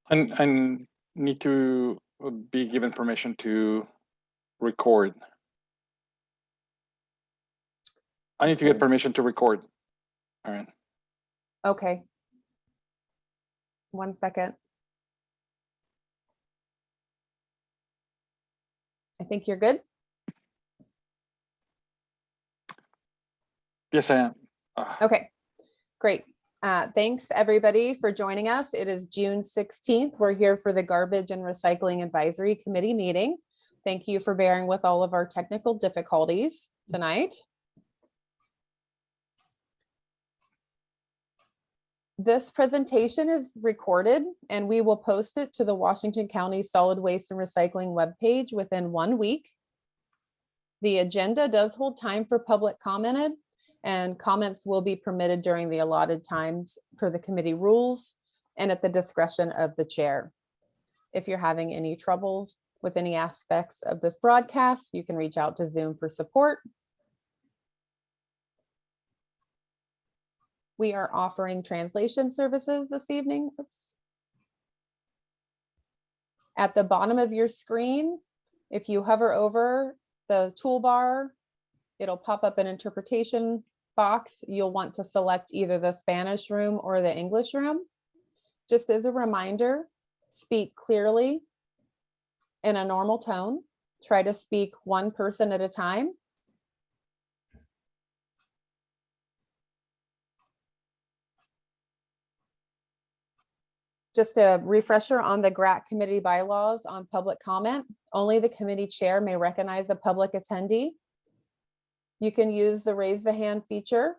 I need to be given permission to record. I need to get permission to record. All right. Okay. 1 second. I think you're good. Yes, I am. Okay, great. Thanks everybody for joining us. It is June 16th. We're here for the Garbage and Recycling Advisory Committee meeting. Thank you for bearing with all of our technical difficulties tonight. This presentation is recorded and we will post it to the Washington County Solid Waste and Recycling webpage within 1 week. The agenda does hold time for public comment, and comments will be permitted during the allotted times per the committee rules and at the discretion of the chair. If you're having any troubles with any aspects of this broadcast, you can reach out to Zoom for support. We are offering translation services this evening. Oops. At the bottom of your screen, if you hover over the toolbar, it'll pop up an interpretation box. You'll want to select either the Spanish room or the English room. Just as a reminder, speak clearly in a normal tone. Try to speak one person at a time. Just a refresher on the GRAC committee bylaws on public comment. Only the committee chair may recognize a public attendee. You can use the raise the hand feature.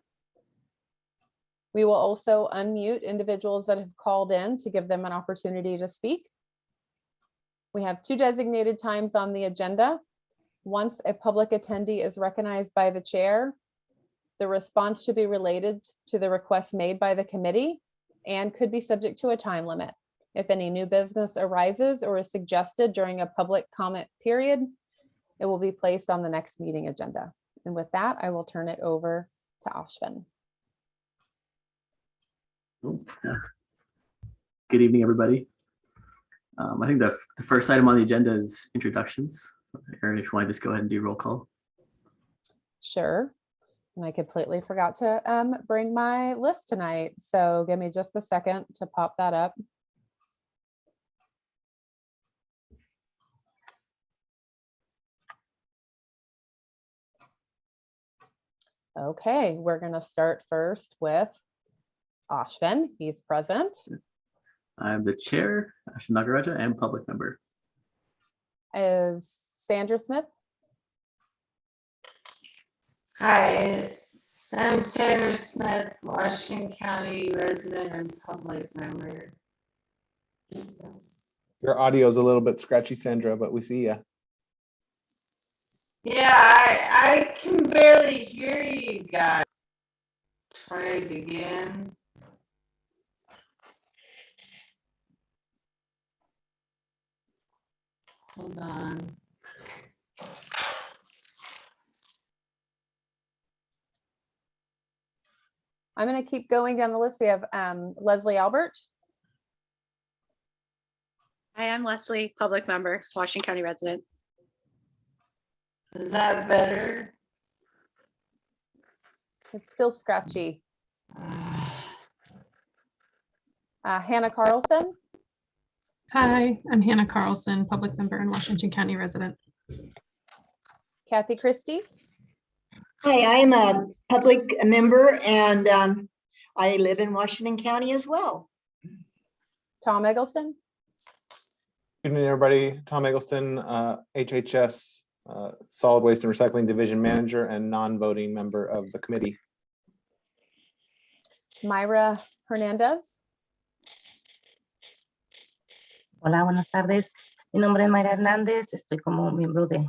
We will also unmute individuals that have called in to give them an opportunity to speak. We have 2 designated times on the agenda. Once a public attendee is recognized by the chair, the response should be related to the request made by the committee and could be subject to a time limit. If any new business arises or is suggested during a public comment period, it will be placed on the next meeting agenda. And with that, I will turn it over to Ashvin. Good evening, everybody. I think the first item on the agenda is introductions. So, Erin, if you want to just go ahead and do roll call. Sure. And I completely forgot to bring my list tonight. So give me just a second to pop that up. Okay, we're going to start first with Ashvin. He's present. I'm the chair, Ashvin Nagaraja, and public member. Is Sandra Smith? Hi, I'm Sandra Smith, Washington County resident and public member. Your audio is a little bit scratchy, Sandra, but we see you. Yeah, I can barely hear you guys. Try it again. Hold on. I'm going to keep going down the list. We have Leslie Albert. Hi, I'm Leslie, public member, Washington County resident. Is that better? It's still scratchy. Hannah Carlson. Hi, I'm Hannah Carlson, public member and Washington County resident. Kathy Christie. Hi, I'm a public member and I live in Washington County as well. Tom Eggleston. Good evening, everybody. Tom Eggleston, HHS Solid Waste and Recycling Division Manager and non-voting member of the committee. Myra Hernandez. Hola, buenas tardes. Mi nombre es Mayra Hernández, estoy como miembro de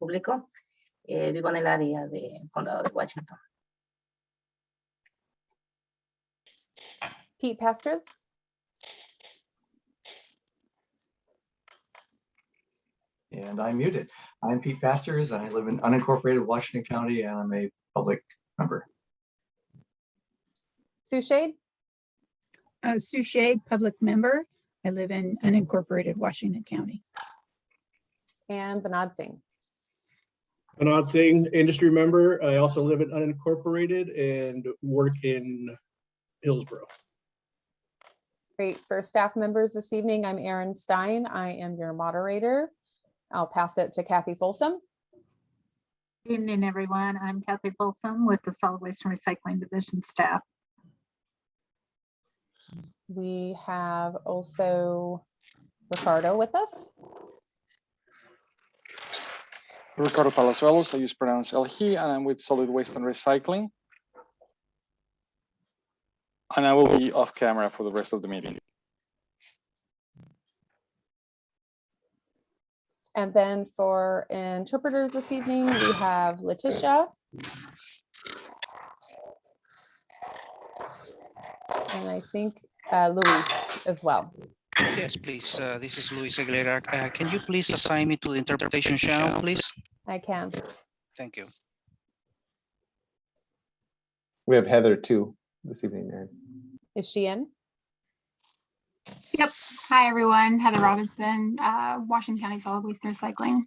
público. Vivo en el área del condado de Washington. Pete Pastors. And I'm muted. I'm Pete Pastors. I live in unincorporated Washington County and I'm a public member. Sue Shade. Sue Shade, public member. I live in unincorporated Washington County. And Vinod Singh. Anand Singh, industry member. I also live in unincorporated and work in Hillsborough. Great. For staff members this evening, I'm Erin Stein. I am your moderator. I'll pass it to Kathy Folsom. Good evening, everyone. I'm Kathy Folsom with the Solid Waste and Recycling Division staff. We have also Ricardo with us. Ricardo Palazuelos, I use pronounce he, and I'm with Solid Waste and Recycling. And I will be off camera for the rest of the meeting. And then for interpreters this evening, we have Letitia. And I think Luis as well. Yes, please. This is Luis Aguilera. Can you please assign me to the interpretation channel, please? I can. Thank you. We have Heather too this evening, Erin. Is she in? Yep. Hi, everyone. Heather Robinson, Washington County Solid Waste and Recycling.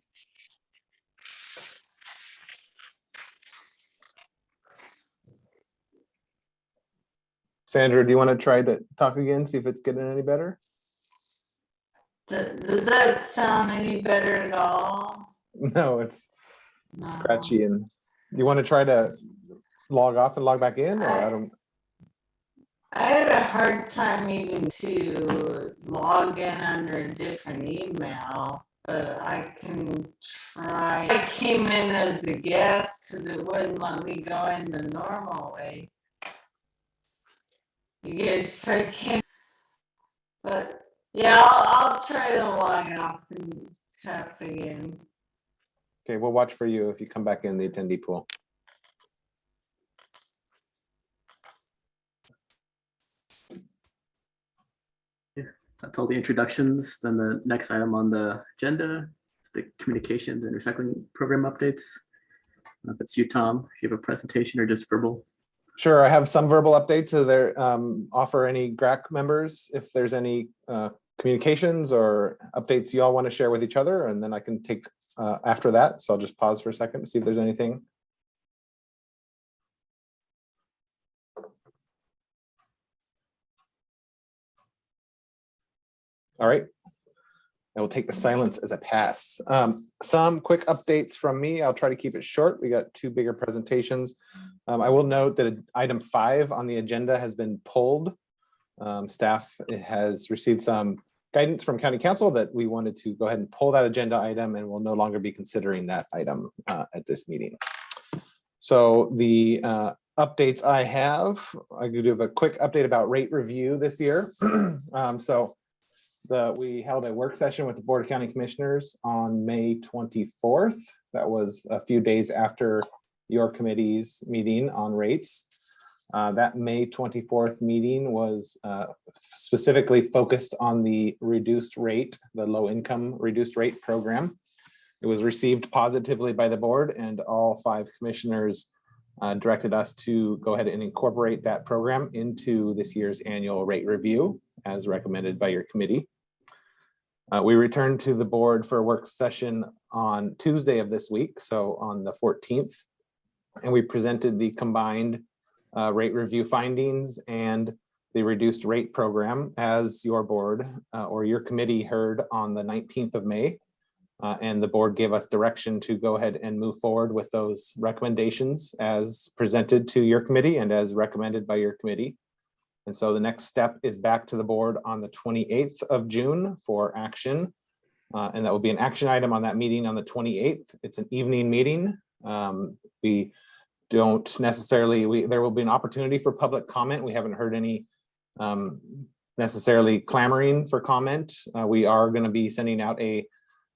Sandra, do you want to try to talk again, see if it's getting any better? Does that sound any better at all? No, it's No. scratchy. And you want to try to log off and log back in? Or I don't. I had a hard time even to log in under a different email, but I can try. I came in as a guest because it wouldn't let me go in the normal way. You guys probably can't, but yeah, I'll try to log off and tap again. Okay, we'll watch for you if you come back in the attendee pool. That's all the introductions. Then the next item on the agenda is the communications and recycling program updates. I don't know if it's you, Tom, if you have a presentation or just verbal. Sure, I have some verbal updates. So there offer any GRAC members if there's any communications or updates you all want to share with each other, and then I can take after that. So I'll just pause for a second to see if there's anything. All right. I will take the silence as a pass. Some quick updates from me. I'll try to keep it short. We got two bigger presentations. I will note that item 5 on the agenda has been pulled. Staff has received some guidance from County Council that we wanted to go ahead and pull that agenda item, and we'll no longer be considering that item at this meeting. So the updates I could do a quick update about rate review this year. We held a work session with the Board of County Commissioners on May 24th. That was a few days after your committee's meeting on rates. That May 24th meeting was specifically focused on the reduced rate, the low income reduced rate program. It was received positively by the board, and all 5 commissioners directed us to go ahead and incorporate that program into this year's annual rate review as recommended by your committee. We returned to the board for a work session on Tuesday of this week, so on the 14th, and we presented the combined rate review findings and the reduced rate program as your board or your committee heard on the 19th of May. And the board gave us direction to go ahead and move forward with those recommendations as presented to your committee and as recommended by your committee. And so the next step is back to the board on the 28th of June for action. And that will be an action item on that meeting on the 28th. It's an evening meeting. We don't necessarily, there will be an opportunity for public comment. We haven't heard any necessarily clamoring for comment. We are going to be sending out a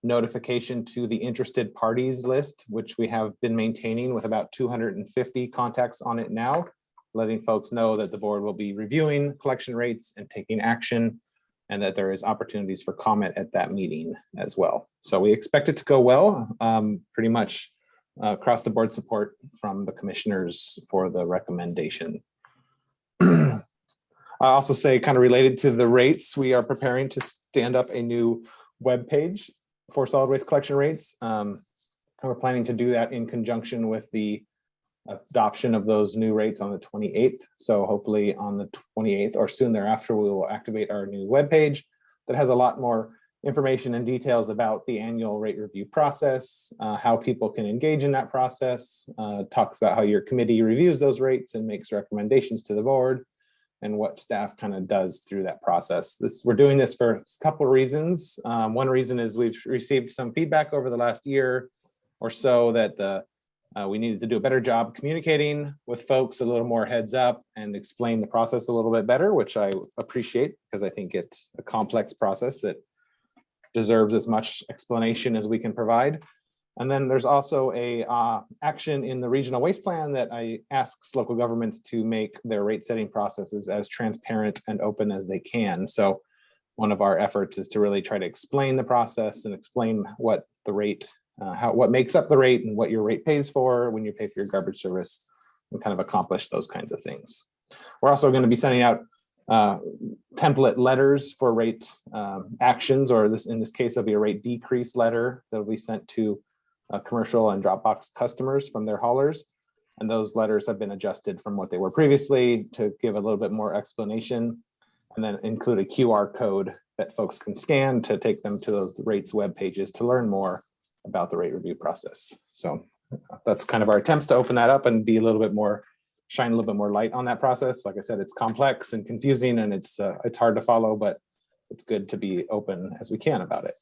notification to the interested parties list, which we have been maintaining with about 250 contacts on it now, letting folks know that the board will be reviewing collection rates and taking action, and that there is opportunities for comment at that meeting as well. So we expect it to go well, pretty much across the board support from the commissioners for the recommendation. I also say, kind of related to the rates, we are preparing to stand up a new web page for solid waste collection rates. And we're planning to do that in conjunction with the adoption of those new rates on the 28th. So hopefully on the 28th or soon thereafter, we will activate our new web page that has a lot more information and details about the annual rate review process, how people can engage in that process, talks about how your committee reviews those rates and makes recommendations to the board, and what staff kind of does through that process. We're doing this for a couple of reasons. One reason is we've received some feedback over the last year or so that we needed to do a better job communicating with folks a little more heads up and explain the process a little bit better, which I appreciate because I think it's a complex process that deserves as much explanation as we can provide. And then there's also a action in the regional waste plan that I asks local governments to make their rate setting processes as transparent and open as they can. So one of our efforts is to really try to explain the process and explain what the rate, what makes up the rate and what your rate pays for when you pay for your garbage service, and kind of accomplish those kinds of things. We're also going to be sending out template letters for rate actions, or in this case, it'll be a rate decrease letter that will be sent to commercial and Dropbox customers from their haulers. And those letters have been adjusted from what they were previously to give a little bit more explanation, and then include a QR code that folks can scan to take them to those rates web pages to learn more about the rate review process. So that's kind of our attempts to open that up and be a little bit more, shine a little bit more light on that process. Like I said, it's complex and confusing, and it's hard to follow, but it's good to be open as we can about it.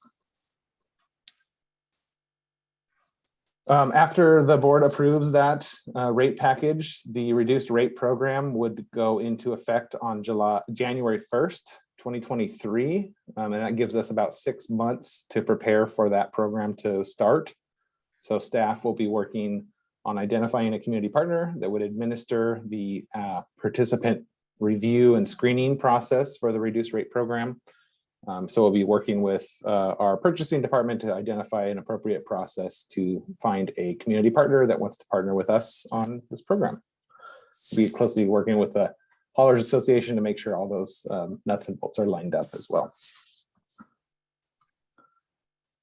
After the board approves that rate package, the reduced rate program would go into effect on January 1st, 2023. And that gives us about 6 months to prepare for that program to start. So staff will be working on identifying a community partner that would administer the participant review and screening process for the reduced rate program. So we'll be working with our purchasing department to identify an appropriate process to find a community partner that wants to partner with us on this program. We'll be closely working with the Haulers Association to make sure all those nuts and bolts are lined up as well.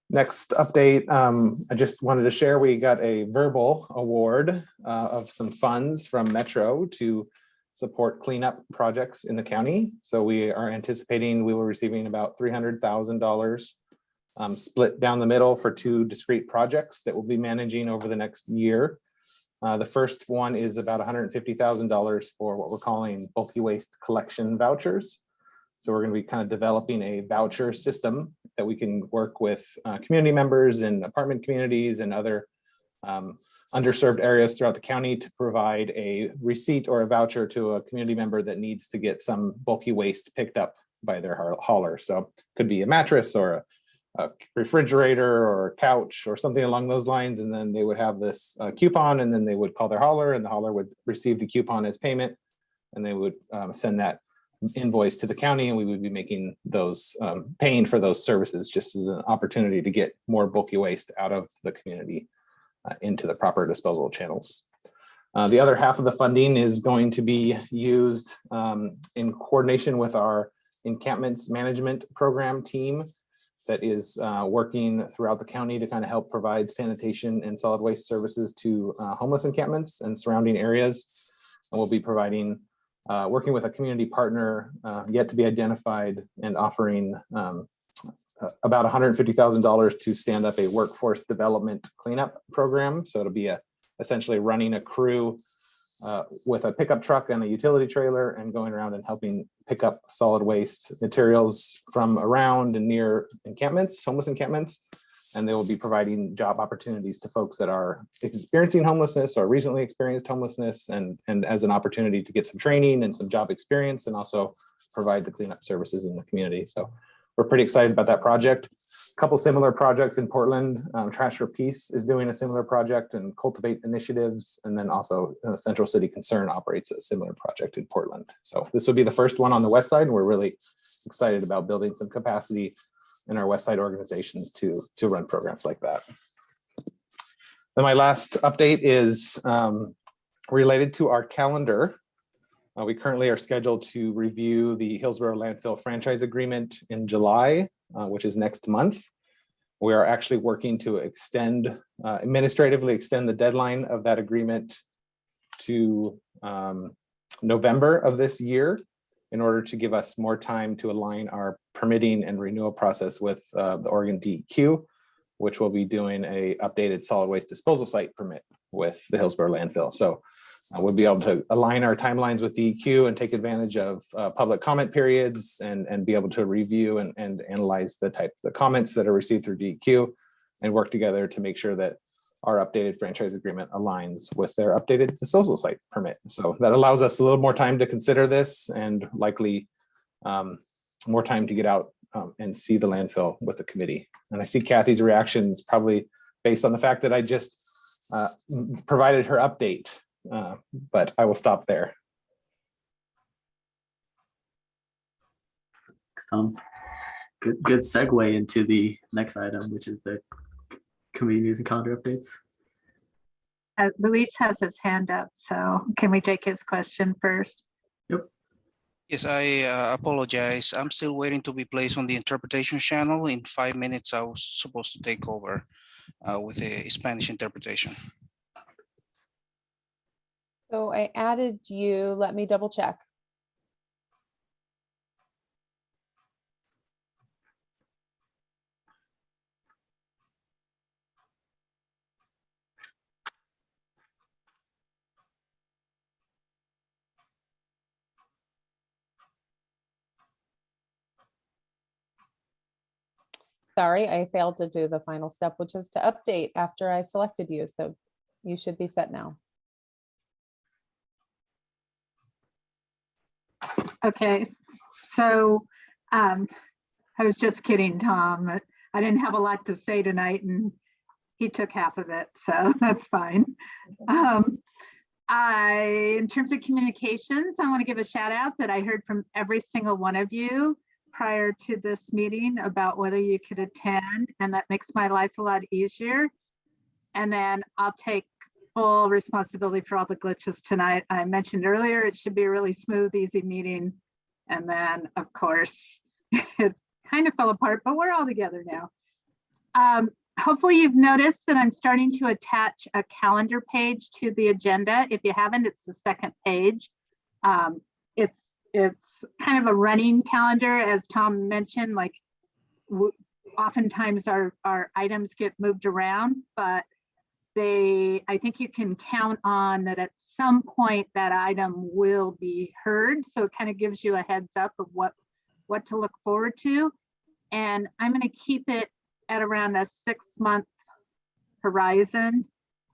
Next update, I just wanted to share, we got a verbal award of some funds from Metro to support cleanup projects in the county. So we are anticipating we will receiving about $300,000 split down the middle for 2 discrete projects that we'll be managing over the next year. The first one is about $150,000 for what we're calling bulky waste collection vouchers. So we're going to be kind of developing a voucher system that we can work with community members in apartment communities and other underserved areas throughout the county to provide a receipt or a voucher to a community member that needs to get some bulky waste picked up by their hauler. So it could be a mattress or a refrigerator or a couch or something along those lines. And then they would have this coupon, and then they would call their hauler, and the hauler would receive the coupon as payment, and they would send that invoice to the county, and we would be making those paying for those services just as an opportunity to get more bulky waste out of the community into the proper disposal channels. The other half of the funding is going to be used in coordination with our encampments management program team that is working throughout the county to kind of help provide sanitation and solid waste services to homeless encampments and surrounding areas. And we'll be providing, working with a community partner yet to be identified, and offering about $150,000 to stand up a workforce development cleanup program. So it'll be essentially running a crew with a pickup truck and a utility trailer and going around and helping pick up solid waste materials from around and near encampments, homeless encampments. And they will be providing job opportunities to folks that are experiencing homelessness or recently experienced homelessness, and as an opportunity to get some training and some job experience, and also provide the cleanup services in the community. So we're pretty excited about that project. A couple similar projects in Portland. Trash for Peace is doing a similar project, and Cultivate Initiatives, and then also Central City Concern operates a similar project in Portland. So this will be the first one on the west side, and we're really excited about building some capacity in our west side organizations to run programs like that. Then my last update is related to our calendar. We currently are scheduled to review the Hillsborough Landfill franchise agreement in July, which is next month. We are actually working to administratively extend the deadline of that agreement to November of this year in order to give us more time to align our permitting and renewal process with the Oregon DEQ, which will be doing a updated solid waste disposal site permit with the Hillsborough landfill. So we'll be able to align our timelines with DEQ and take advantage of public comment periods and be able to review and analyze the comments that are received through DEQ and work together to make sure that our updated franchise agreement aligns with their updated disposal site permit. So that allows us a little more time to consider this and likely more time to get out and see the landfill with the committee. And I see Kathy's reactions probably based on the fact that I just provided her update, but I will stop there. Good segue into the next item, which is the committee news and calendar updates. Luis has his hand up, so can we take his question first? Yep. Yes, I apologize. I'm still waiting to be placed on the interpretation channel. In 5 minutes, I was supposed to take over with the Spanish interpretation. So I added you. Let me double check. Sorry, I failed to do the final step, which is to update after I selected you. So you should be set now. Okay, so I was just kidding, Tom. I didn't have a lot to say tonight and he took half of it, so that's fine. In terms of communications, I want to give a shout out that I heard from every single one of you prior to this meeting about whether you could attend, and that makes my life a lot easier. And then I'll take full responsibility for all the glitches tonight. I mentioned earlier, it should be a really smooth, easy meeting. And then of course, it kind of fell apart, but we're all together now. Hopefully you've noticed that I'm starting to attach a calendar page to the agenda. If you haven't, it's the second page. It's kind of a running calendar, as Tom mentioned, like oftentimes our items get moved around, but I think you can count on that at some point that item will be heard. So it kind of gives you a heads up of what to look forward to. And I'm going to keep it at around a 6-month horizon.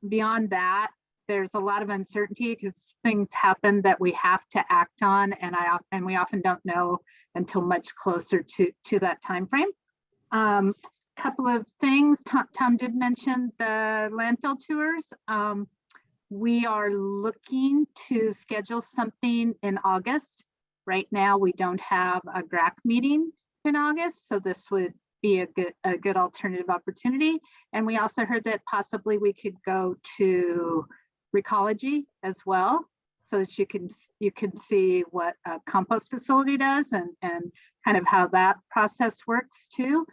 Beyond that, there's a lot of uncertainty because things happen that we have to act on, and we often don't know until much closer to that time frame. Couple of things. Tom did mention the landfill tours. We are looking to schedule something in August. Right now, we don't have a GRAC meeting in August, so this would be a good alternative opportunity. And we also heard that possibly we could go to Recology as well, so that you can see what a compost facility does and kind of how that process works too.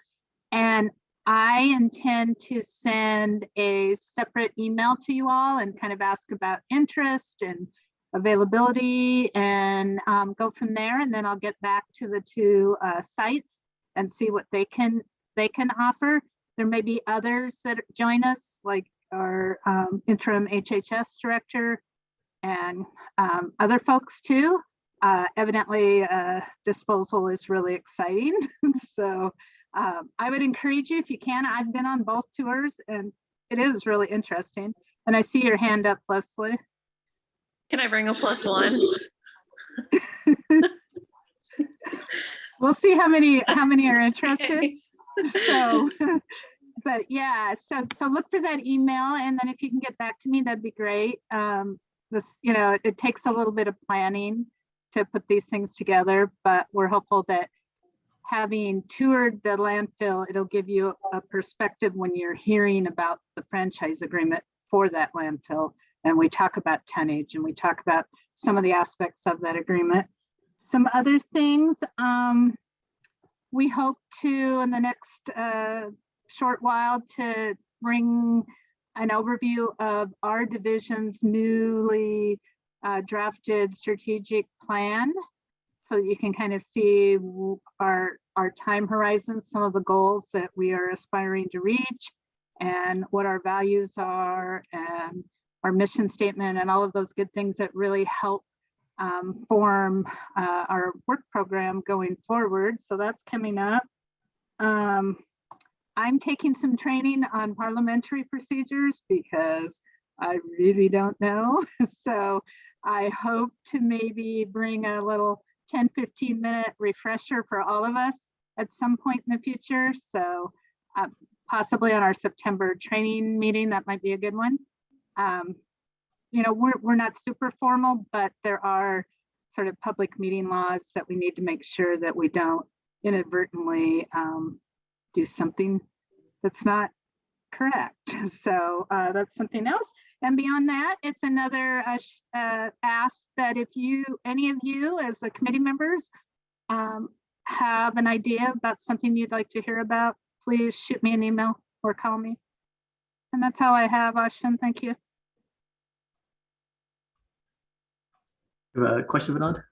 And I intend to send a separate email to you all and kind of ask about interest and availability and go from there. And then I'll get back to the two sites and see what they can offer. There may be others that join us, like our interim HHS director and other folks too. Evidently, disposal is really exciting. So I would encourage you if you can. I've been on both tours and it is really interesting. And I see your hand up, Leslie. Can I bring a +1? We'll see how many are interested. So, but yeah, so look for that email, and then if you can get back to me, that'd be great. This, it takes a little bit of planning to put these things together, but we're hopeful that having toured the landfill, it'll give you a perspective when you're hearing about the franchise agreement for that landfill. And we talk about tonnage and we talk about some of the aspects of that agreement. Some other things, we hope to, in the next short while, to bring an overview of our division's newly drafted strategic plan, so you can kind of see our time horizons, some of the goals that we are aspiring to reach, and what our values are, and our mission statement, and all of those good things that really help form our work program going forward. So that's coming up. I'm taking some training on parliamentary procedures because I really don't know. So I hope to maybe bring a little 10-15 minute refresher for all of us at some point in the future. So possibly on our September training meeting, that might be a good one. You know, we're not super formal, but there are sort of public meeting laws that we need to make sure that we don't inadvertently do something that's not correct. So that's something else. And beyond that, it's another ask that if any of you as the committee members have an idea about something you'd like to hear about, please shoot me an email or call me. And that's all I have, Ashwin. Thank you. You have a question, Vinod?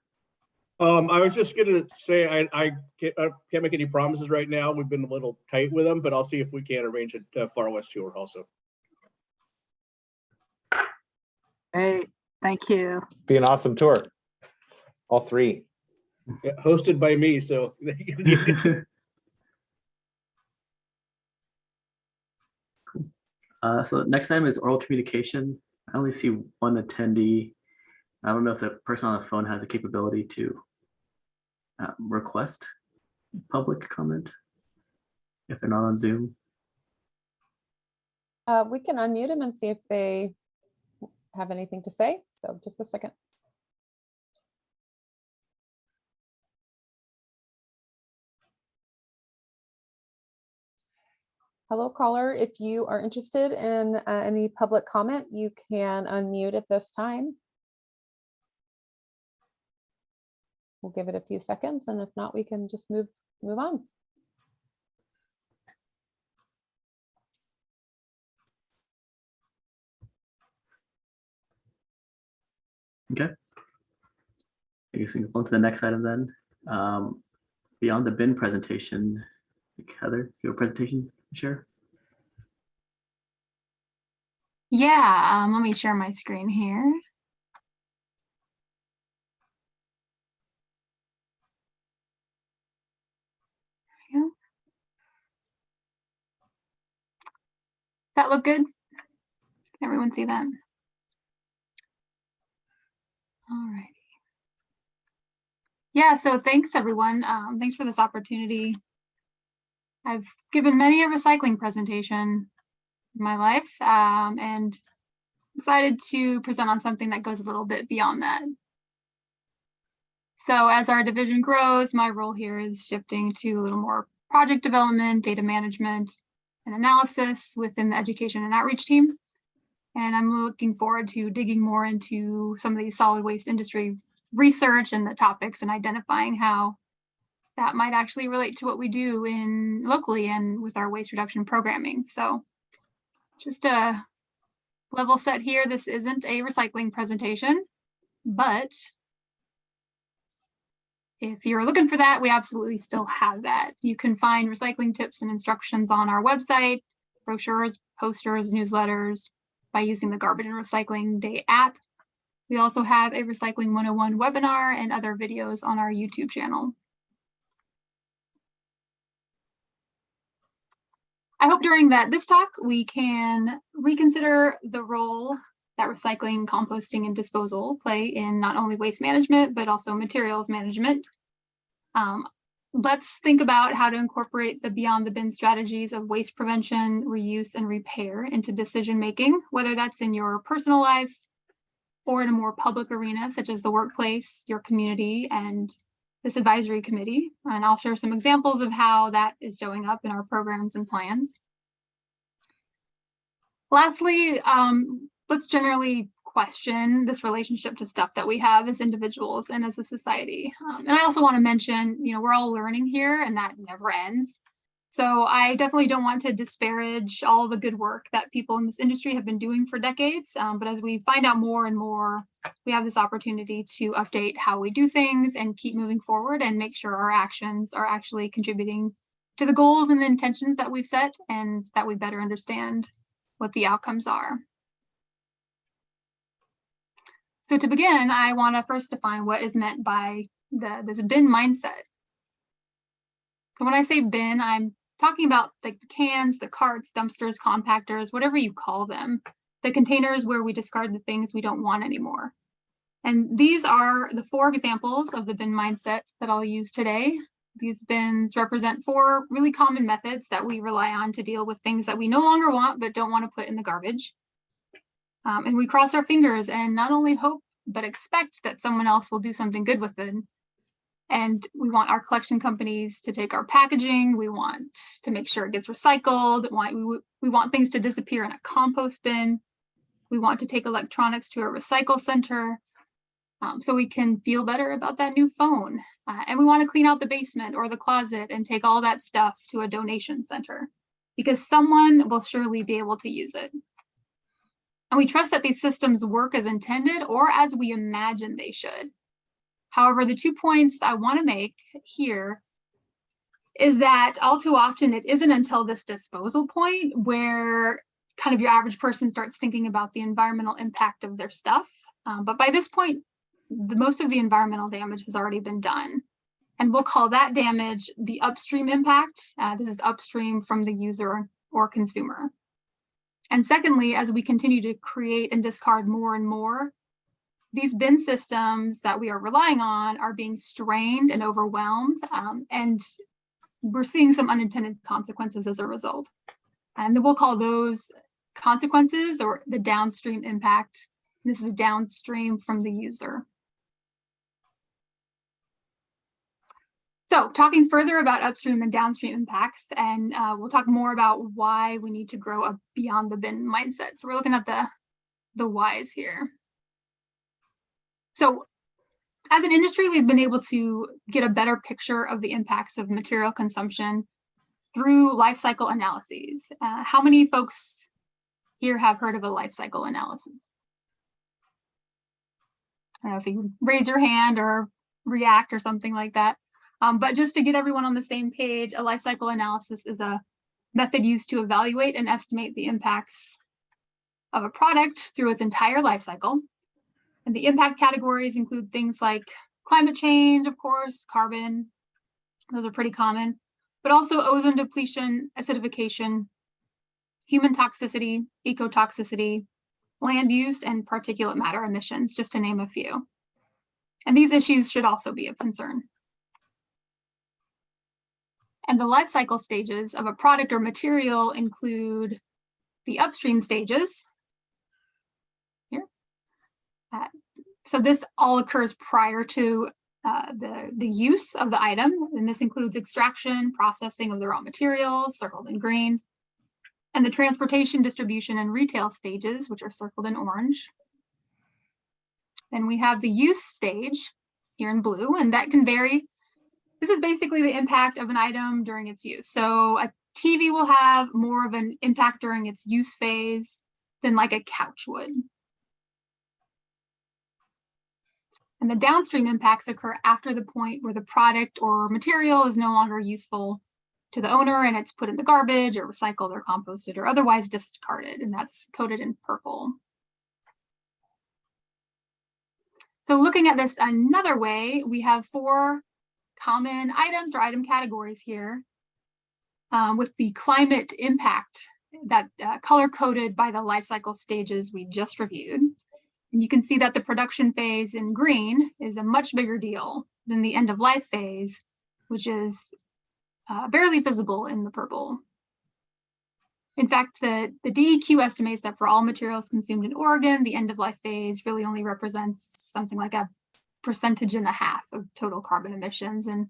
I was just gonna say, I can't make any promises right now. We've been a little tight with them, but I'll see if we can arrange a Far West tour also. Great, thank you. Be an awesome tour. All three. Yeah, hosted by me, so. So next time is oral communication. I only see one attendee. I don't know if the person on the phone has the capability to request public comment if they're not on Zoom. We can unmute them and see if they have anything to say. So just a second. Hello, caller. If you are interested in any public comment, you can unmute at this time. We'll give it a few seconds, and if not, we can just move on. Okay. I guess we can go on to the next item then. Beyond the bin presentation, Heather, you have a presentation to share? Yeah, let me share my screen here. That look good? Can everyone see that? All right. Yeah, so thanks everyone. Thanks for this opportunity. I've given many a recycling presentation in my life, and excited to present on something that goes a little bit beyond that. So as our division grows, my role here is shifting to a little more project development, data management, and analysis within the education and outreach team. And I'm looking forward to digging more into some of these solid waste industry research and the topics and identifying how that might actually relate to what we do locally and with our waste reduction programming. So just a level set here, this isn't a recycling presentation, but if you're looking for that, we absolutely still have that. You can find recycling tips and instructions on our website, brochures, posters, newsletters, by using the Garbage and Recycling Day app. We also have a Recycling 101 webinar and other videos on our YouTube channel. I hope during this talk, we can reconsider the role that recycling, composting, and disposal play in not only waste management, but also materials management. Let's think about how to incorporate the beyond the bin strategies of waste prevention, reuse, and repair into decision-making, whether that's in your personal life or in a more public arena, such as the workplace, your community, and this advisory committee. And I'll share some examples of how that is showing up in our programs and plans. Lastly, let's generally question this relationship to stuff that we have as individuals and as a society. And I also want to mention, we're all learning here and that never ends. So I definitely don't want to disparage all the good work that people in this industry have been doing for decades. But as we find out more and more, we have this opportunity to update how we do things and keep moving forward and make sure our actions are actually contributing to the goals and the intentions that we've set and that we better understand what the outcomes are. So to begin, I want to first define what is meant by this bin mindset. So when I say bin, I'm talking about like the cans, the carts, dumpsters, compactors, whatever you call them, the containers where we discard the things we don't want anymore. And these are the 4 examples of the bin mindset that I'll use today. These bins represent 4 really common methods that we rely on to deal with things that we no longer want but don't want to put in the garbage. And we cross our fingers and not only hope, but expect that someone else will do something good with it. And we want our collection companies to take our packaging. We want to make sure it gets recycled. We want things to disappear in a compost bin. We want to take electronics to a recycle center so we can feel better about that new phone. And we want to clean out the basement or the closet and take all that stuff to a donation center because someone will surely be able to use it. And we trust that these systems work as intended or as we imagine they should. However, the 2 points I want to make here is that all too often it isn't until this disposal point where kind of your average person starts thinking about the environmental impact of their stuff. But by this point, most of the environmental damage has already been done. And we'll call that damage the upstream impact. This is upstream from the user or consumer. And secondly, as we continue to create and discard more and more, these bin systems that we are relying on are being strained and overwhelmed, and we're seeing some unintended consequences as a result. And then we'll call those consequences or the downstream impact. This is downstream from the user. So talking further about upstream and downstream impacts, and we'll talk more about why we need to grow up beyond the bin mindset. So we're looking at the whys here. So as an industry, we've been able to get a better picture of the impacts of material consumption through life cycle analyses. How many folks here have heard of a life cycle analysis? I don't know if you can raise your hand or react or something like that. But just to get everyone on the same page, a life cycle analysis is a method used to evaluate and estimate the impacts of a product through its entire life cycle. And the impact categories include things like climate change, of course, carbon, those are pretty common, but also ozone depletion, acidification, human toxicity, ecotoxicity, land use, and particulate matter emissions, just to name a few. And these issues should also be of concern. And the life cycle stages of a product or material include the upstream stages. Here. So this all occurs prior to the use of the item, and this includes extraction, processing of the raw materials, circled in green, and the transportation, distribution, and retail stages, which are circled in orange. Then we have the use stage here in blue, and that can vary. This is basically the impact of an item during its use. So a TV will have more of an impact during its use phase than like a couch would. And the downstream impacts occur after the point where the product or material is no longer useful to the owner and it's put in the garbage or recycled or composted or otherwise discarded, and that's coded in purple. So looking at this another way, we have 4 common items or item categories here with the climate impact that color-coded by the life cycle stages we just reviewed. And you can see that the production phase in green is a much bigger deal than the end of life phase, which is barely visible in the purple. In fact, the DEQ estimates that for all materials consumed in Oregon, the end of life phase really only represents something like 1.5% of total carbon emissions. And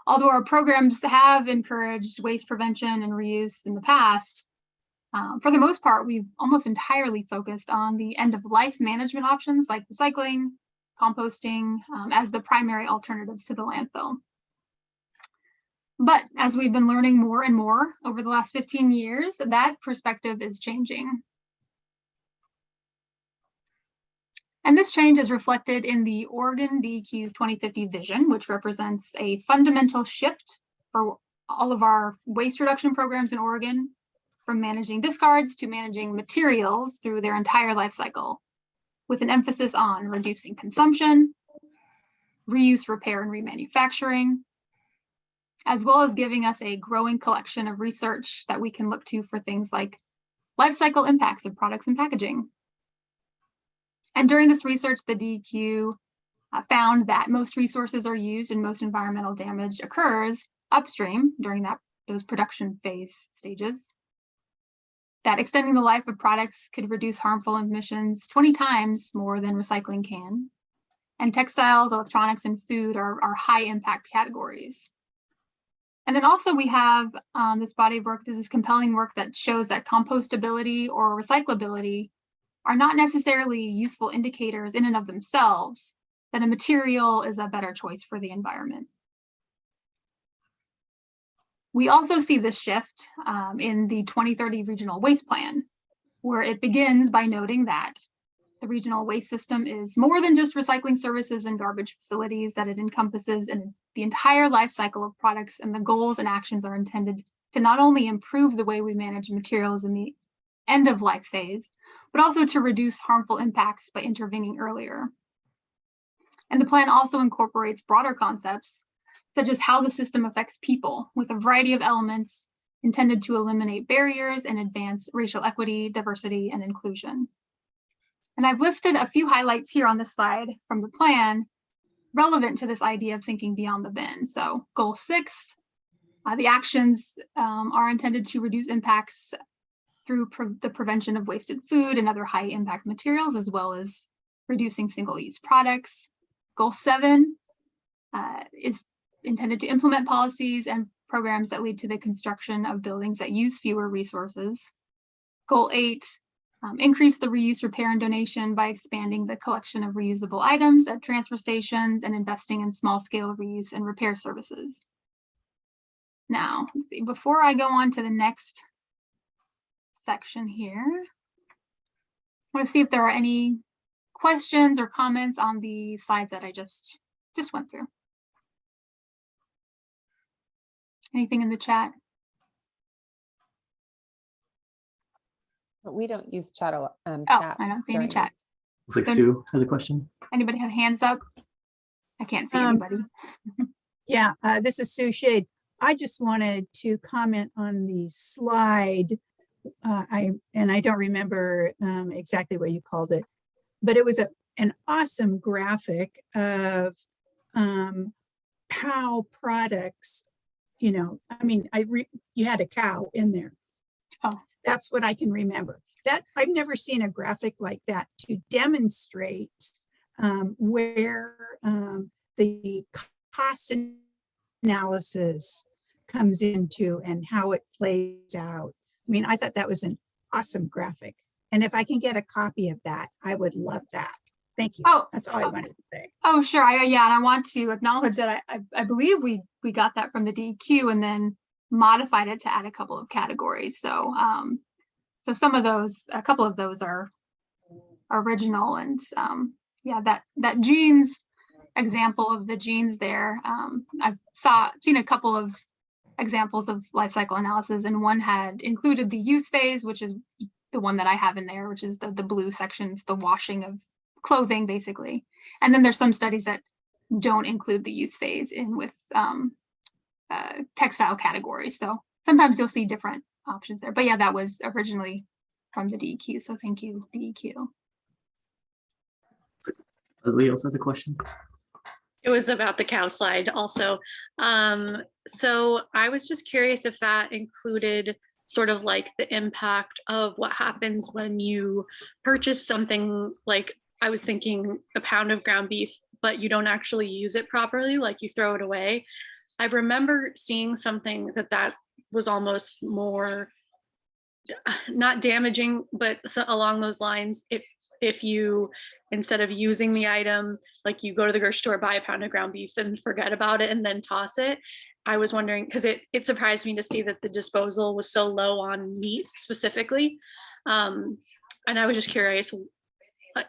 although our programs have encouraged waste prevention and reuse in the past, For the most part, we've almost entirely focused on the end-of-life management options like recycling, composting, as the primary alternatives to the landfill. But as we've been learning more and more over the last 15 years, that perspective is changing. And this change is reflected in the Oregon DEQ's 2050 vision, which represents a fundamental shift for all of our waste reduction programs in Oregon, from managing discards to managing materials through their entire life cycle, with an emphasis on reducing consumption, reuse, repair, and remanufacturing, as well as giving us a growing collection of research that we can look to for things like life cycle impacts of products and packaging. And during this research, the DEQ found that most resources are used and most environmental damage occurs upstream during those production phase stages. That extending the life of products could reduce harmful emissions 20 times more than recycling can. And textiles, electronics, and food are high impact categories. And then also we have this body of work, this is compelling work that shows that compostability or recyclability are not necessarily useful indicators in and of themselves, that a material is a better choice for the environment. We also see this shift in the 2030 Regional Waste Plan, where it begins by noting that the regional waste system is more than just recycling services and garbage facilities, that it encompasses the entire life cycle of products, and the goals and actions are intended to not only improve the way we manage materials in the end of life phase, but also to reduce harmful impacts by intervening earlier. And the plan also incorporates broader concepts, such as how the system affects people, with a variety of elements intended to eliminate barriers and advance racial equity, diversity, and inclusion. And I've listed a few highlights here on this slide from the plan relevant to this idea of thinking beyond the bin. So goal 6, the actions are intended to reduce impacts through the prevention of wasted food and other high impact materials, as well as reducing single-use products. Goal 7 is intended to implement policies and programs that lead to the construction of buildings that use fewer resources. Goal 8, increase the reuse, repair, and donation by expanding the collection of reusable items at transfer stations and investing in small-scale reuse and repair services. Now, let's see, before I go on to the next section here, I want to see if there are any questions or comments on the slides that I just went through. Anything in the chat? But we don't use chat. Oh, chat I don't see any chat. Looks like So- Sue has a question. Anybody have hands up? I can't see anybody. Yeah, this is Sue Shade. I just wanted to comment on the slide. I don't remember exactly what you called it, but it was an awesome graphic of how products, I mean, you had a cow in there. Oh, that's what I can remember. That I've never seen a graphic like that to demonstrate where the cost analysis comes into and how it plays out. I mean, I thought that was an awesome graphic. And if I can get a copy of that, I would love that. Thank you. Oh, that's all I wanted to say. Oh, sure. Yeah, and I want to acknowledge that I believe we got that from the DEQ and then modified it to add a couple of categories. So so some of those, a couple of those are original, and yeah, that jeans example of the jeans there. I've seen a couple of examples of life cycle analysis, and one had included the use phase, which is the one that I have in there, which is the blue sections, the washing of clothing basically. And then there's some studies that don't include the use phase in with textile categories. So sometimes you'll see different options there. But yeah, that was originally from the DEQ. So thank you, DEQ. Leslie also has a question. It was about the cow slide also. So I was just curious if that included sort of like the impact of what happens when you purchase something, like I was thinking a pound of ground beef, but you don't actually use it properly, like you throw it away. I remember seeing something that was almost more not damaging, but along those lines, if you, instead of using the item, like you go to the grocery store, buy a pound of ground beef and forget about it and then toss it. I was wondering, because it surprised me to see that the disposal was so low on meat specifically. And I was just curious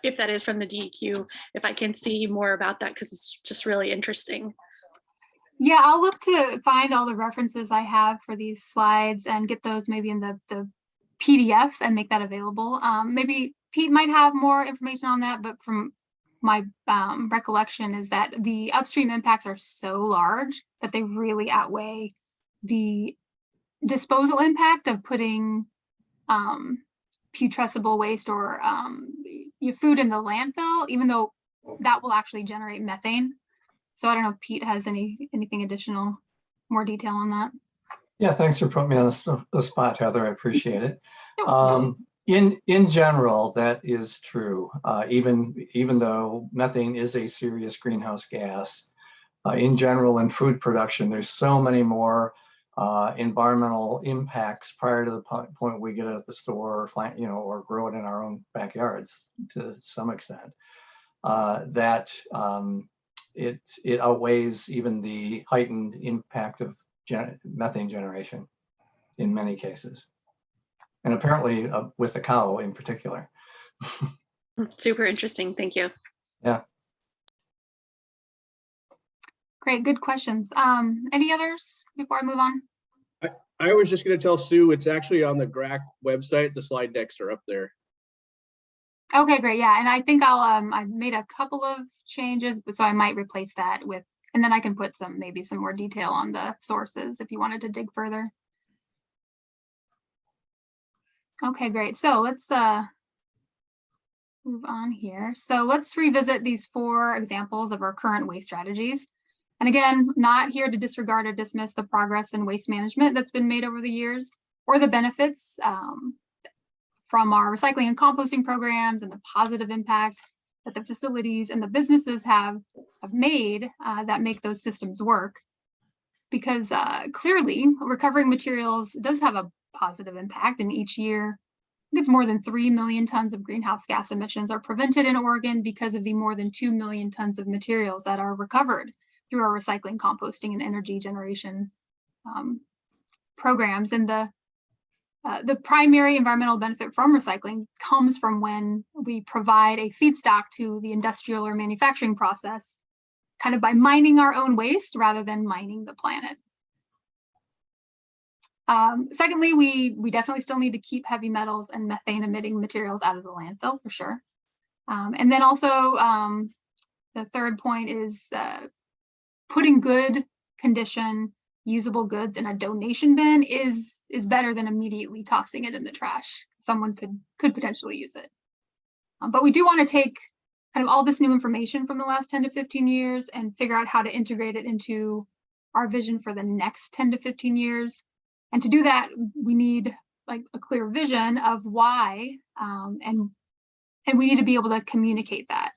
if that is from the DEQ, if I can see more about that, because it's just really interesting. Yeah, I'll look to find all the references I have for these slides and get those maybe in the PDF and make that available. Maybe Pete might have more information on that, but from my recollection is that the upstream impacts are so large that they really outweigh the disposal impact of putting putrescible waste or your food in the landfill, even though that will actually generate methane. So I don't know if Pete has anything additional, more detail on that. Yeah, thanks for putting me on the spot, Heather. I appreciate it. In general, that is true. Even though methane is a serious greenhouse gas, in general, in food production, there's so many more environmental impacts prior to the point we get it at the store, or plant, or grow it in our own backyards to some extent. That it outweighs even the heightened impact of methane generation in many cases, and apparently with the cow in particular. Super interesting. Thank you. Yeah. Great, good questions. Any others before I move on? I was just going to tell Sue, it's actually on the GRAC website. The slide decks are up there. Okay, great. Yeah, and I think I made a couple of changes, but so I might replace that with, and then I can put maybe some more detail on the sources if you wanted to dig further. Okay, great. So let's move on here. So let's revisit these 4 examples of our current waste strategies. And again, not here to disregard or dismiss the progress in waste management that's been made over the years, or the benefits from our recycling and composting programs and the positive impact that the facilities and the businesses have made that make those systems work. Because clearly, recovering materials does have a positive impact, and each year, I think it's more than 3 million tons of greenhouse gas emissions are prevented in Oregon because of the more than 2 million tons of materials that are recovered through our recycling, composting, and energy generation programs. And the primary environmental benefit from recycling comes from when we provide a feedstock to the industrial or manufacturing process, kind of by mining our own waste rather than mining the planet. Secondly, we definitely still need to keep heavy metals and methane emitting materials out of the landfill for sure. And then also the third point is putting good condition usable goods in a donation bin is better than immediately tossing it in the trash. Someone could potentially use it. But we do want to take kind of all this new information from the last 10 to 15 years and figure out how to integrate it into our vision for the next 10 to 15 years. And to do that, we need like a clear vision of why, and we need to be able to communicate that.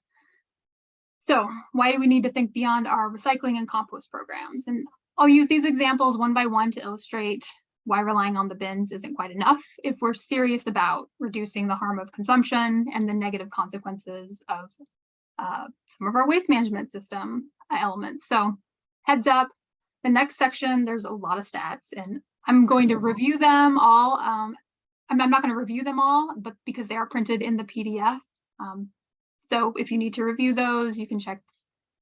So why do we need to think beyond our recycling and compost programs? And I'll use these examples one by one to illustrate why relying on the bins isn't quite enough if we're serious about reducing the harm of consumption and the negative consequences of some of our waste management system elements. So heads up, the next section, there's a lot of stats, and I'm going to review them all. I'm not going to review them all, but because they are printed in the PDF. So if you need to review those, you can check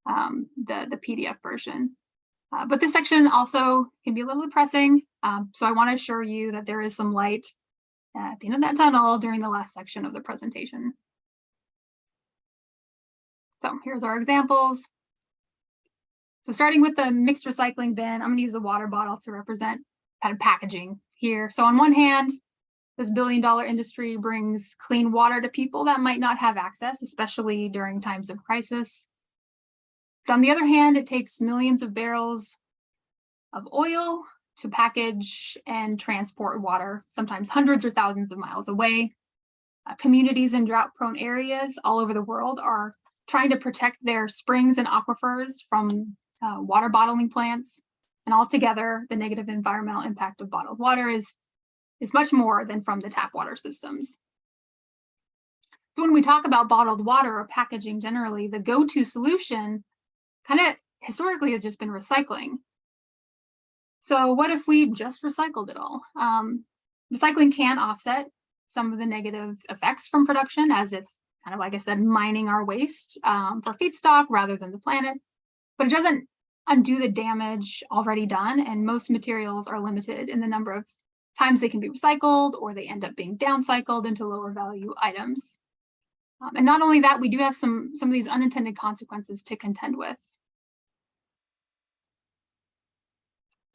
the PDF version. But this section also can be a little depressing. So I want to assure you that there is some light at the end of that tunnel during the last section of the presentation. So here's our examples. So starting with the mixed recycling bin, I'm going to use a water bottle to represent kind of packaging here. So on one hand, this billion-dollar industry brings clean water to people that might not have access, especially during times of crisis. But on the other hand, it takes millions of barrels of oil to package and transport water, sometimes hundreds or thousands of miles away. Communities in drought-prone areas all over the world are trying to protect their springs and aquifers from water bottling plants. And altogether, the negative environmental impact of bottled water is is much more than from the tap water systems. So when we talk about bottled water or packaging generally, the go-to solution kind of historically has just been recycling. So what if we just recycled it all? Recycling can offset some of the negative effects from production, as it's kind of, like I said, mining our waste for feedstock rather than the planet, but it doesn't undo the damage already done, and most materials are limited in the number of times they can be recycled, or they end up being downcycled into lower value items. And not only that, we do have some of these unintended consequences to contend with.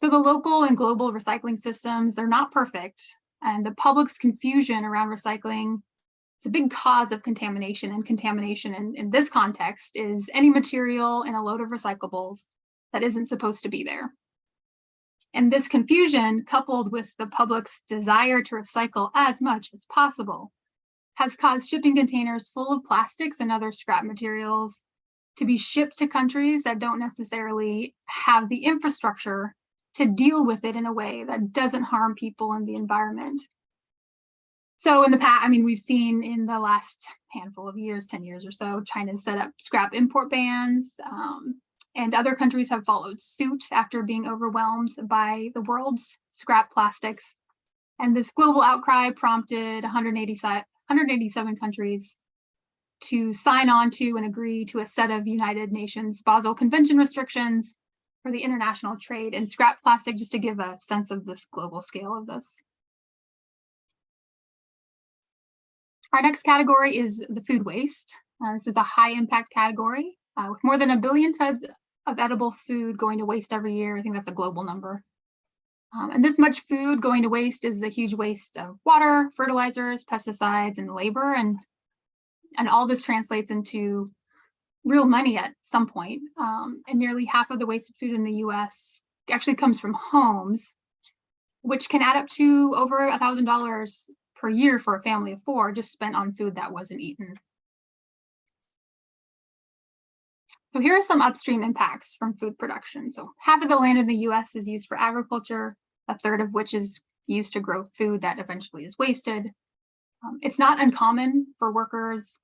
So the local and global recycling systems, they're not perfect, and the public's confusion around recycling is a big cause of contamination. And contamination in this context is any material in a load of recyclables that isn't supposed to be there. And this confusion, coupled with the public's desire to recycle as much as possible, has caused shipping containers full of plastics and other scrap materials to be shipped to countries that don't necessarily have the infrastructure to deal with it in a way that doesn't harm people and the environment. So in the past, I mean, we've seen in the last handful of years, 10 years or so, China's set up scrap import bans, and other countries have followed suit after being overwhelmed by the world's scrap plastics. And this global outcry prompted 187 countries to sign on to and agree to a set of United Nations Basel Convention restrictions for the international trade in scrap plastic, just to give a sense of this global scale of this. Our next category is the food waste. This is a high impact category with more than 1 billion tons of edible food going to waste every year. I think that's a global number. And this much food going to waste is the huge waste of water, fertilizers, pesticides, and labor. And all this translates into real money at some point. And nearly half of the wasted food in the US actually comes from homes, which can add up to over $1,000 per year for a family of 4 just spent on food that wasn't eaten. So here are some upstream impacts from food production. So half of the land in the US is used for agriculture, a third of which is used to grow food that eventually is wasted. It's not uncommon for workers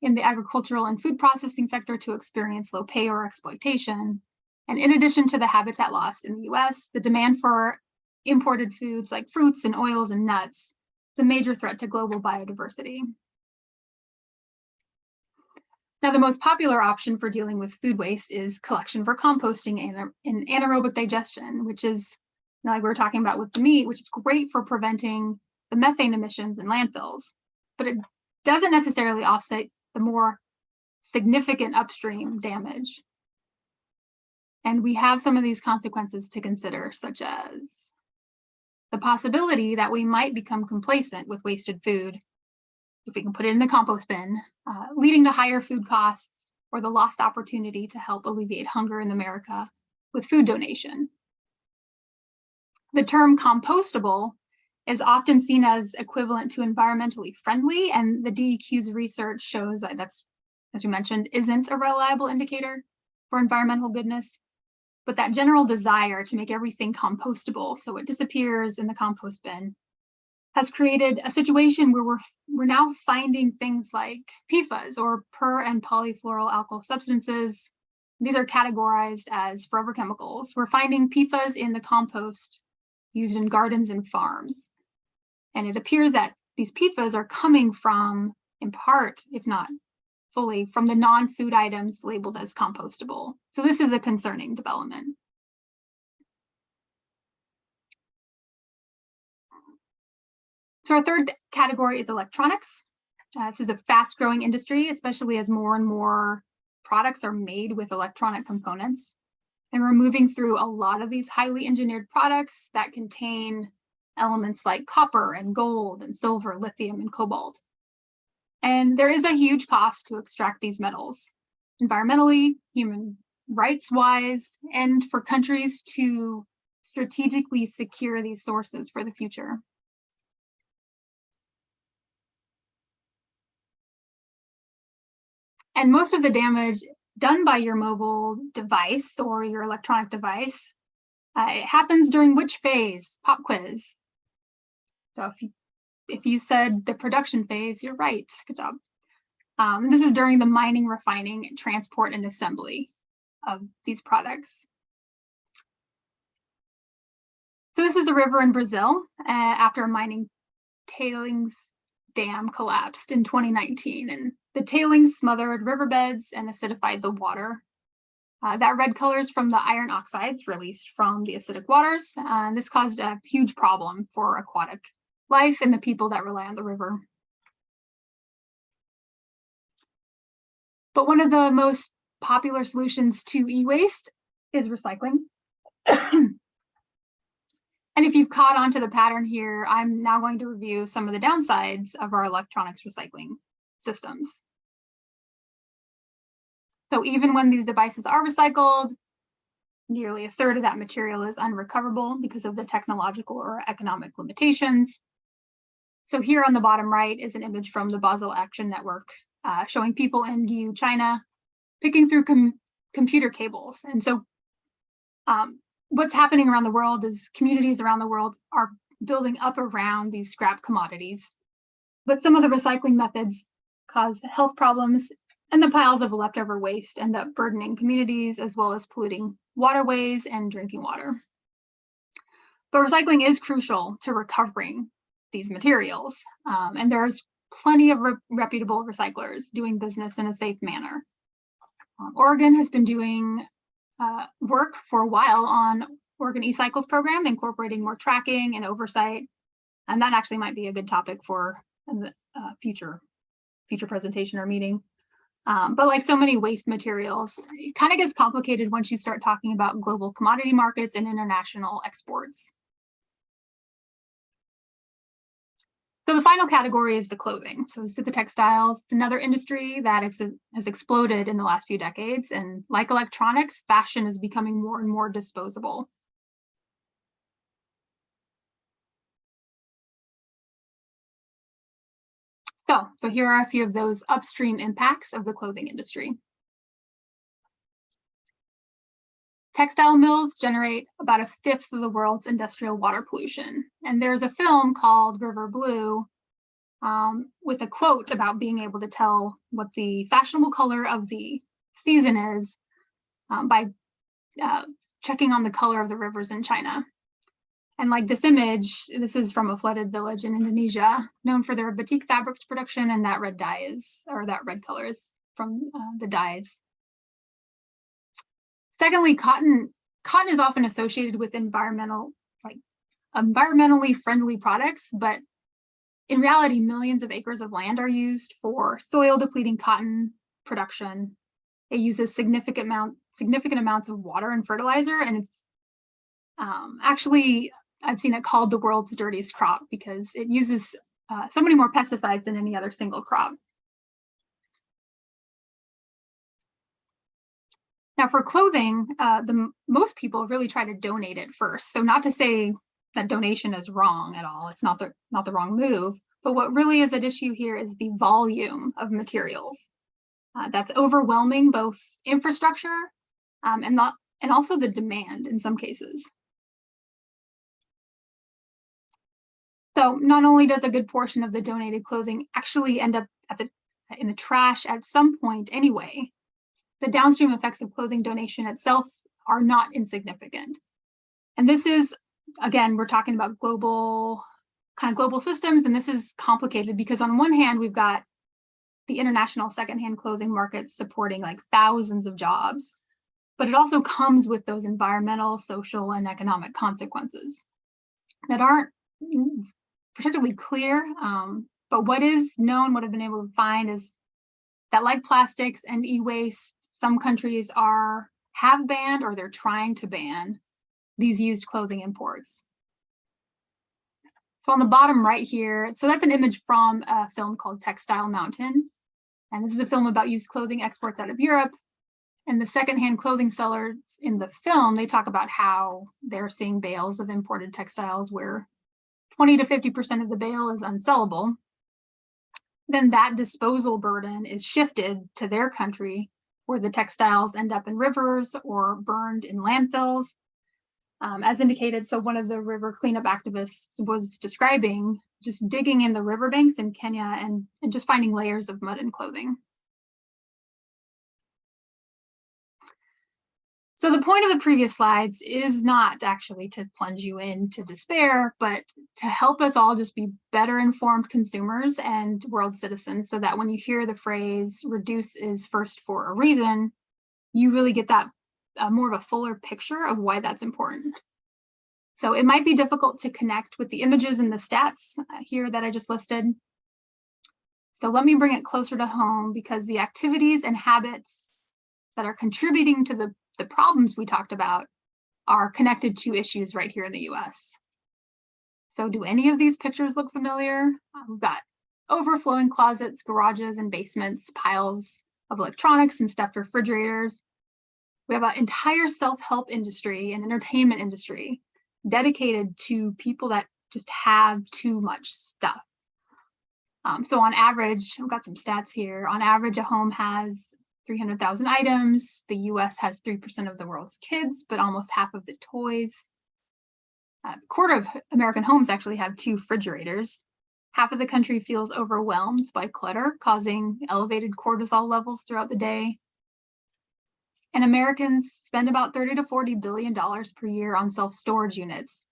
in the agricultural and food processing sector to experience low pay or exploitation. And in addition to the habitat loss in the US, the demand for imported foods like fruits and oils and nuts is a major threat to global biodiversity. Now, the most popular option for dealing with food waste is collection for composting and anaerobic digestion, which is, like we were talking about with the meat, which is great for preventing the methane emissions in landfills, but it doesn't necessarily offset the more significant upstream damage. And we have some of these consequences to consider, such as the possibility that we might become complacent with wasted food if we can put it in the compost bin, leading to higher food costs or the lost opportunity to help alleviate hunger in America with food donation. The term compostable is often seen as equivalent to environmentally friendly, and the DEQ's research shows that that's, as you mentioned, isn't a reliable indicator for environmental goodness. But that general desire to make everything compostable so it disappears in the compost bin has created a situation where we're now finding things like PFAS, or per and polyfluoral alkyl substances. These are categorized as forever chemicals. We're finding PFAS in the compost used in gardens and farms. And it appears that these PFAS are coming from, in part, if not fully, from the non-food items labeled as compostable. So this is a concerning development. So our third category is electronics. This is a fast-growing industry, especially as more and more products are made with electronic components. And we're moving through a lot of these highly engineered products that contain elements like copper and gold and silver, lithium and cobalt. And there is a huge cost to extract these metals, environmentally, human rights-wise, and for countries to strategically secure these sources for the future. And most of the damage done by your mobile device or your electronic device, it happens during which phase? Pop quiz. So if you said the production phase, you're right. Good job. This is during the mining, refining, transport, and assembly of these products. So this is a river in Brazil after a mining tailings dam collapsed in 2019, and the tailings smothered riverbeds and acidified the water. That red color is from the iron oxides released from the acidic waters. And this caused a huge problem for aquatic life and the people that rely on the river. But one of the most popular solutions to e-waste is recycling. And if you've caught on to the pattern here, I'm now going to review some of the downsides of our electronics recycling systems. So even when these devices are recycled, nearly a third of that material is unrecoverable because of the technological or economic limitations. So here on the bottom right is an image from the Basel Action Network showing people in Guiyou, China, picking through computer cables. And so what's happening around the world is communities around the world are building up around these scrap commodities. But some of the recycling methods cause health problems, and the piles of leftover waste end up burdening communities as well as polluting waterways and drinking water. But recycling is crucial to recovering these materials, and there's plenty of reputable recyclers doing business in a safe manner. Oregon has been doing work for a while on Oregon e-cycles program, incorporating more tracking and oversight, and that actually might be a good topic for a future presentation or meeting. But like so many waste materials, it kind of gets complicated once you start talking about global commodity markets and international exports. So the final category is the clothing. So this is the textiles. It's another industry that has exploded in the last few decades. And like electronics, fashion is becoming more and more disposable. So here are a few of those upstream impacts of the clothing industry. Textile mills generate about a fifth of the world's industrial water pollution. And there's a film called River Blue with a quote about being able to tell what the fashionable color of the season is by checking on the color of the rivers in China. And like this image, this is from a flooded village in Indonesia, known for their batik fabrics production, and that red dye is, or that red color is from the dyes. Secondly, cotton is often associated with environmentally friendly products, but in reality, millions of acres of land are used for soil depleting cotton production. It uses significant amounts of water and fertilizer, and it's actually, I've seen it called the world's dirtiest crop because it uses so many more pesticides than any other single crop. Now for clothing, most people really try to donate it first. So not to say that donation is wrong at all. It's not the wrong move, but what really is at issue here is the volume of materials. That's overwhelming both infrastructure and also the demand in some cases. So not only does a good portion of the donated clothing actually end up in the trash at some point anyway, the downstream effects of clothing donation itself are not insignificant. And this is, again, we're talking about global systems, and this is complicated because on one hand, we've got the international secondhand clothing markets supporting like thousands of jobs, but it also comes with those environmental, social, and economic consequences that aren't particularly clear. But what is known, what I've been able to find is that like plastics and e-waste, some countries have banned or they're trying to ban these used clothing imports. So on the bottom right here, so that's an image from a film called Textile Mountain. And this is a film about used clothing exports out of Europe. And the secondhand clothing sellers in the film, they talk about how they're seeing bales of imported textiles where 20 to 50% of the bale is unsellable. Then that disposal burden is shifted to their country where the textiles end up in rivers or burned in landfills. as indicated. So one of the river cleanup activists was describing just digging in the riverbanks in Kenya and just finding layers of mud and clothing. So the point of the previous slides is not actually to plunge you into despair, but to help us all just be better informed consumers and world citizens, so that when you hear the phrase reduce is first for a reason, you really get that more of a fuller picture of why that's important. So it might be difficult to connect with the images and the stats here that I just listed. So let me bring it closer to home, because the activities and habits that are contributing to the problems we talked about are connected to issues right here in the US. So do any of these pictures look familiar? We've got overflowing closets, garages, and basements, piles of electronics and stuffed refrigerators. We have an entire self-help industry and entertainment industry dedicated to people that just have too much stuff. So on average, I've got some stats here. On average, a home has 300,000 items. The US has 3% of the world's kids, but almost half of the toys. A quarter of American homes actually have 2 refrigerators. Half of the country feels overwhelmed by clutter, causing elevated cortisol levels throughout the day. And Americans spend about $30 to $40 billion per year on self-storage units,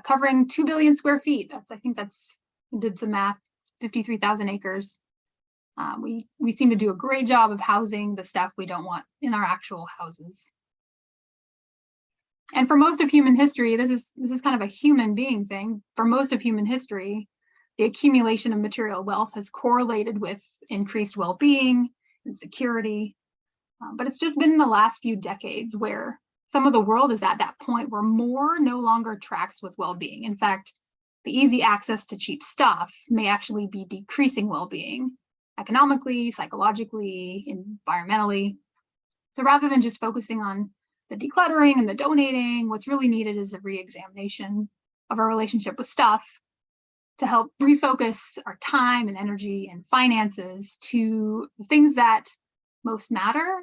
covering 2 billion square feet. I think that's, did some math, 53,000 acres. We seem to do a great job of housing the stuff we don't want in our actual houses. And for most of human history, this is kind of a human being thing. For most of human history, the accumulation of material wealth has correlated with increased well-being and security. But it's just been in the last few decades where some of the world is at that point where more no longer tracks with well-being. In fact, the easy access to cheap stuff may actually be decreasing well-being, economically, psychologically, environmentally. So rather than just focusing on the decluttering and the donating, what's really needed is a re-examination of our relationship with stuff to help refocus our time and energy and finances to the things that most matter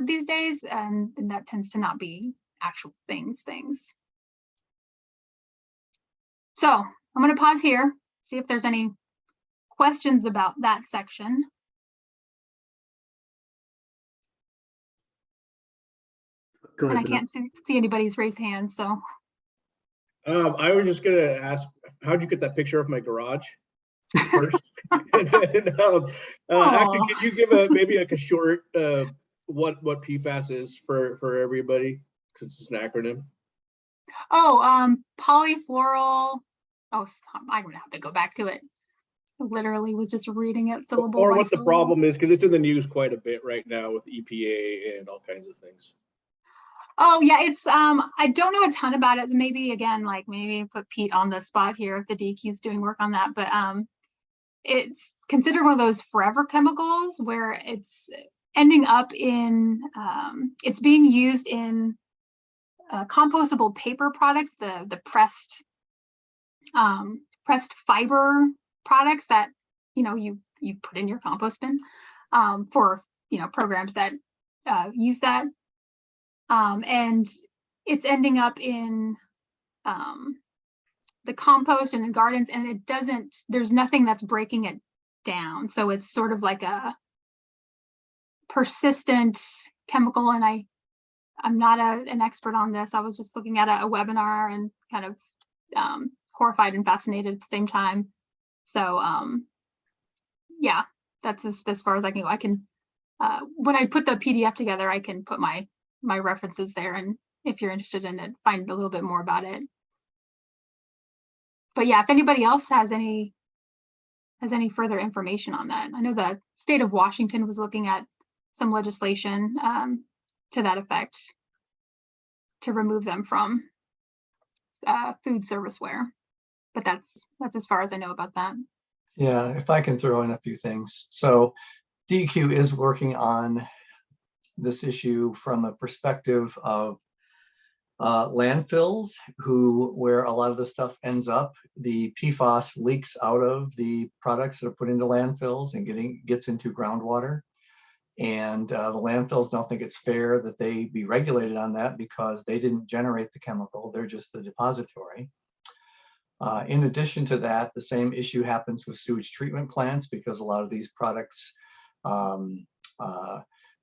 these days, and that tends to not be actual things. So I'm going to pause here, see if there's any questions about that section. Go ahead, and I can't see anybody's raised hand, so. I was just gonna ask, how'd you get that picture of my garage first? And then, actually, could you give maybe like a short what PFAS is for everybody, since it's an acronym? Polyfluoral. Oh, I'm gonna have to go back to it. I literally was just reading it syllable Or by what the syllable. problem is, because it's in the news quite a bit right now with EPA and all kinds of things. Oh yeah, it's I don't know a ton about it. So maybe again, like maybe put Pete on the spot here if the DQ's doing work on that. But it's considered one of those forever chemicals where it's ending up in it's being used in compostable paper products, the pressed fiber products that you put in your compost bin for programs that use that. And it's ending up in the compost and in gardens, and there's nothing that's breaking it down. So it's sort of like a persistent chemical. And I'm not an expert on this. I was just looking at a webinar and kind of horrified and fascinated at the same time. So yeah, that's as far as I can go. I can, when I put the PDF together, I can put my references there, and if you're interested in it, find a little bit more about it. But yeah, if anybody else has any further information on that, I know the state of Washington was looking at some legislation to that effect to remove them from food serviceware, but that's as far as I know about that. Yeah, if I can throw in a few things. So DQ is working on this issue from a perspective of landfills, where a lot of the stuff ends up. The PFAS leaks out of the products that are put into landfills and gets into groundwater. And the landfills don't think it's fair that they be regulated on that because they didn't generate the chemical, they're just the depository. In addition to that, the same issue happens with sewage treatment plants because a lot of these products, the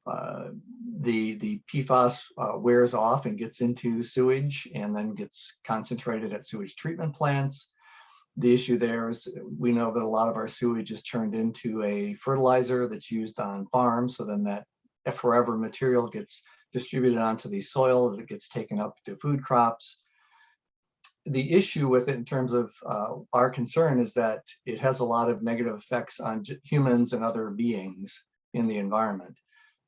PFAS wears off and gets into sewage and then gets concentrated at sewage treatment plants. The issue there is we know that a lot of our sewage is turned into a fertilizer that's used on farms. So then that forever material gets distributed onto the soil, that gets taken up to food crops. The issue with it in terms of our concern is that it has a lot of negative effects on humans and other beings in the environment.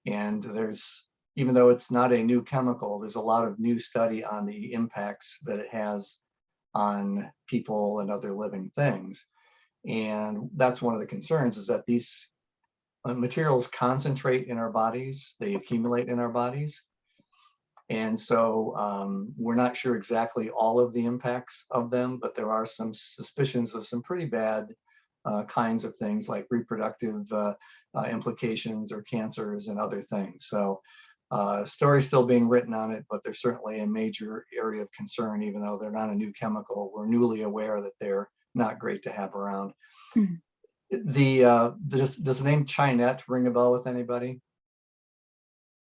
And there's, even though it's not a new chemical, there's a lot of new study on the impacts that it has on people and other living things. And that's one of the concerns, is that these materials concentrate in our bodies, they accumulate in our bodies. And so we're not sure exactly all of the impacts of them, but there are some suspicions of some pretty bad kinds of things like reproductive implications or cancers and other things. So story's still being written on it, but there's certainly a major area of concern, even though they're not a new chemical. We're newly aware that they're not great to have around. Does the name Chinette ring a bell with anybody?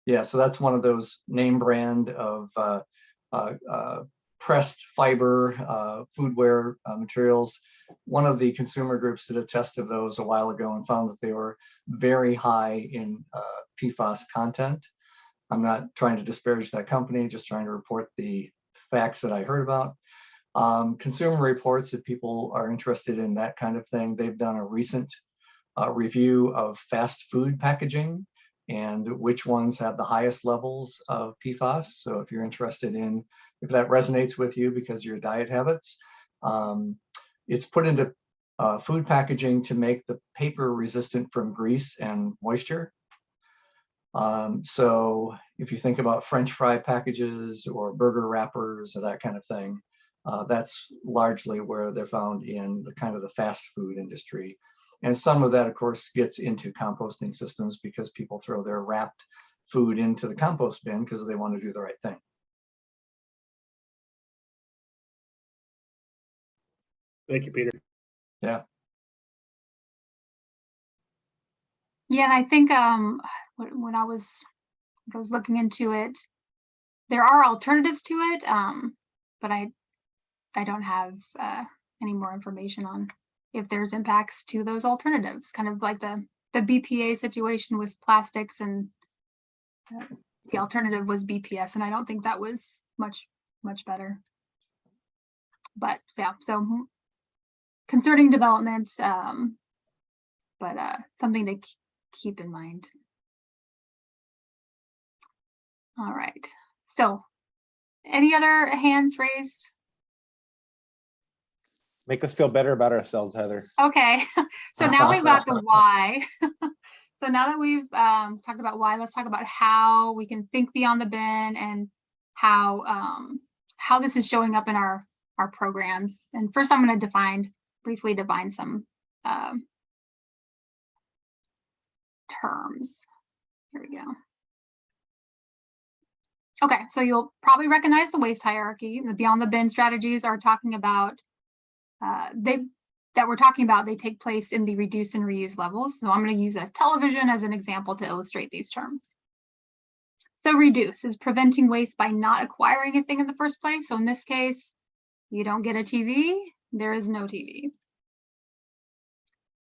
Yeah, so that's one of those name brand of pressed fiber foodware materials. One of the consumer groups did a test of those a while ago and found that they were very high in PFAS content. I'm not trying to disparage that company, just trying to report the facts that I heard about. Consumer Reports, if people are interested in that kind of thing, they've done a recent review of fast food packaging and which ones have the highest levels of PFAS. So if you're interested in, if that resonates with you because of your diet habits, it's put into food packaging to make the paper resistant from grease and moisture. So if you think about French fry packages or burger wrappers or that kind of thing, that's largely where they're found in the kind of the fast food industry. And some of that, of course, gets into composting systems because people throw their wrapped food into the compost bin because they want to do the right thing. Thank you, Peter. Yeah. Yeah, and I think when I was looking into it, there are alternatives to it, but I don't have any more information on if there's impacts to those alternatives, kind of like the BPA situation with plastics, and the alternative was BPS, and I don't think that was much better. But yeah, so concerning development, but something to keep in mind. All right, so any other hands raised? Make us feel better about ourselves, Heather. Okay, so now we've got the why. So now that we've talked about why, let's talk about how we can think beyond the bin and how this is showing up in our programs. And first, I'm going to briefly define some terms. Here we go. Okay, so you'll probably recognize the waste hierarchy. The beyond the bin strategies are talking about they take place in the reduce and reuse levels. So I'm going to use a television as an example to illustrate these terms. So reduce is preventing waste by not acquiring a thing in the first place. So in this case, you don't get a TV, there is no TV.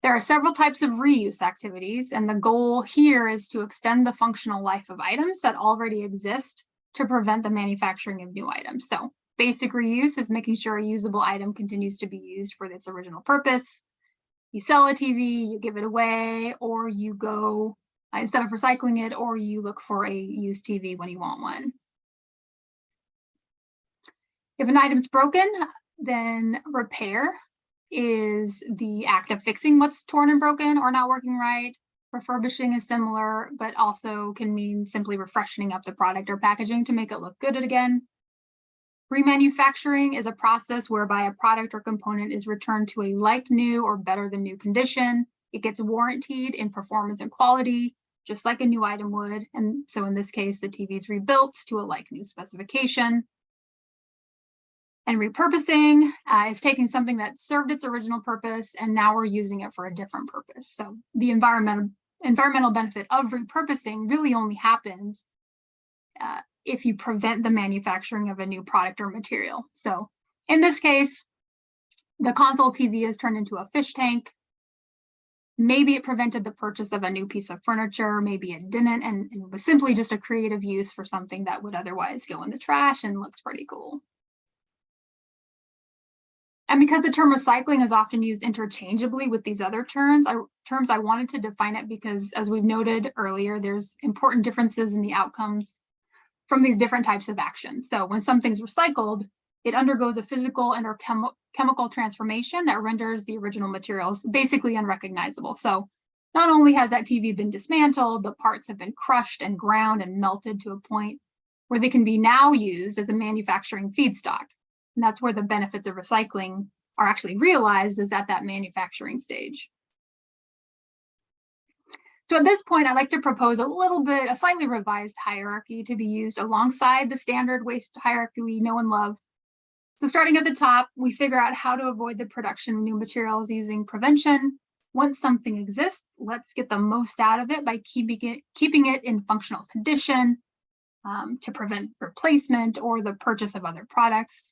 There are several types of reuse activities, and the goal here is to extend the functional life of items that already exist to prevent the manufacturing of new items. So basic reuse is making sure a usable item continues to be used for its original purpose. You sell a TV, you give it away, or you go, instead of recycling it, or you look for a used TV when you want one. If an item's broken, then repair is the act of fixing what's torn and broken or not working right. Refurbishing is similar, but also can mean simply refreshening up the product or packaging to make it look good again. Remanufacturing is a process whereby a product or component is returned to a like new or better than new condition. It gets warrantied in performance and quality, just like a new item would. And so in this case, the TV is rebuilt to a like new specification. And repurposing is taking something that served its original purpose and now we're using it for a different purpose. So the environmental benefit of repurposing really only happens if you prevent the manufacturing of a new product or material. So in this case, the console TV is turned into a fish tank. Maybe it prevented the purchase of a new piece of furniture, maybe it didn't, and was simply just a creative use for something that would otherwise go in the trash and looks pretty cool. And because the term recycling is often used interchangeably with these other terms, I wanted to define it because, as we've noted earlier, there's important differences in the outcomes from these different types of actions. So when something's recycled, it undergoes a physical and or chemical transformation that renders the original materials basically unrecognizable. So not only has that TV been dismantled, the parts have been crushed and ground and melted to a point where they can be now used as a manufacturing feedstock. And that's where the benefits of recycling are actually realized, is at that manufacturing stage. So at this point, I'd like to propose a slightly revised hierarchy to be used alongside the standard waste hierarchy we know and love. So starting at the top, we figure out how to avoid the production of new materials using prevention. Once something exists, let's get the most out of it by keeping it in functional condition to prevent replacement or the purchase of other products.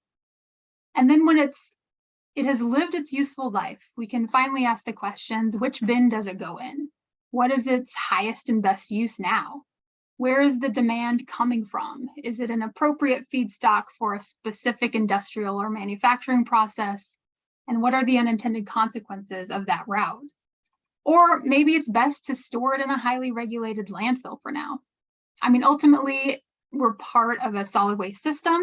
And then when it has lived its useful life, we can finally ask the questions: which bin does it go in? What is its highest and best use now? Where is the demand coming from? Is it an appropriate feedstock for a specific industrial or manufacturing process? And what are the unintended consequences of that route? Or maybe it's best to store it in a highly regulated landfill for now. I mean, ultimately, we're part of a solid waste system.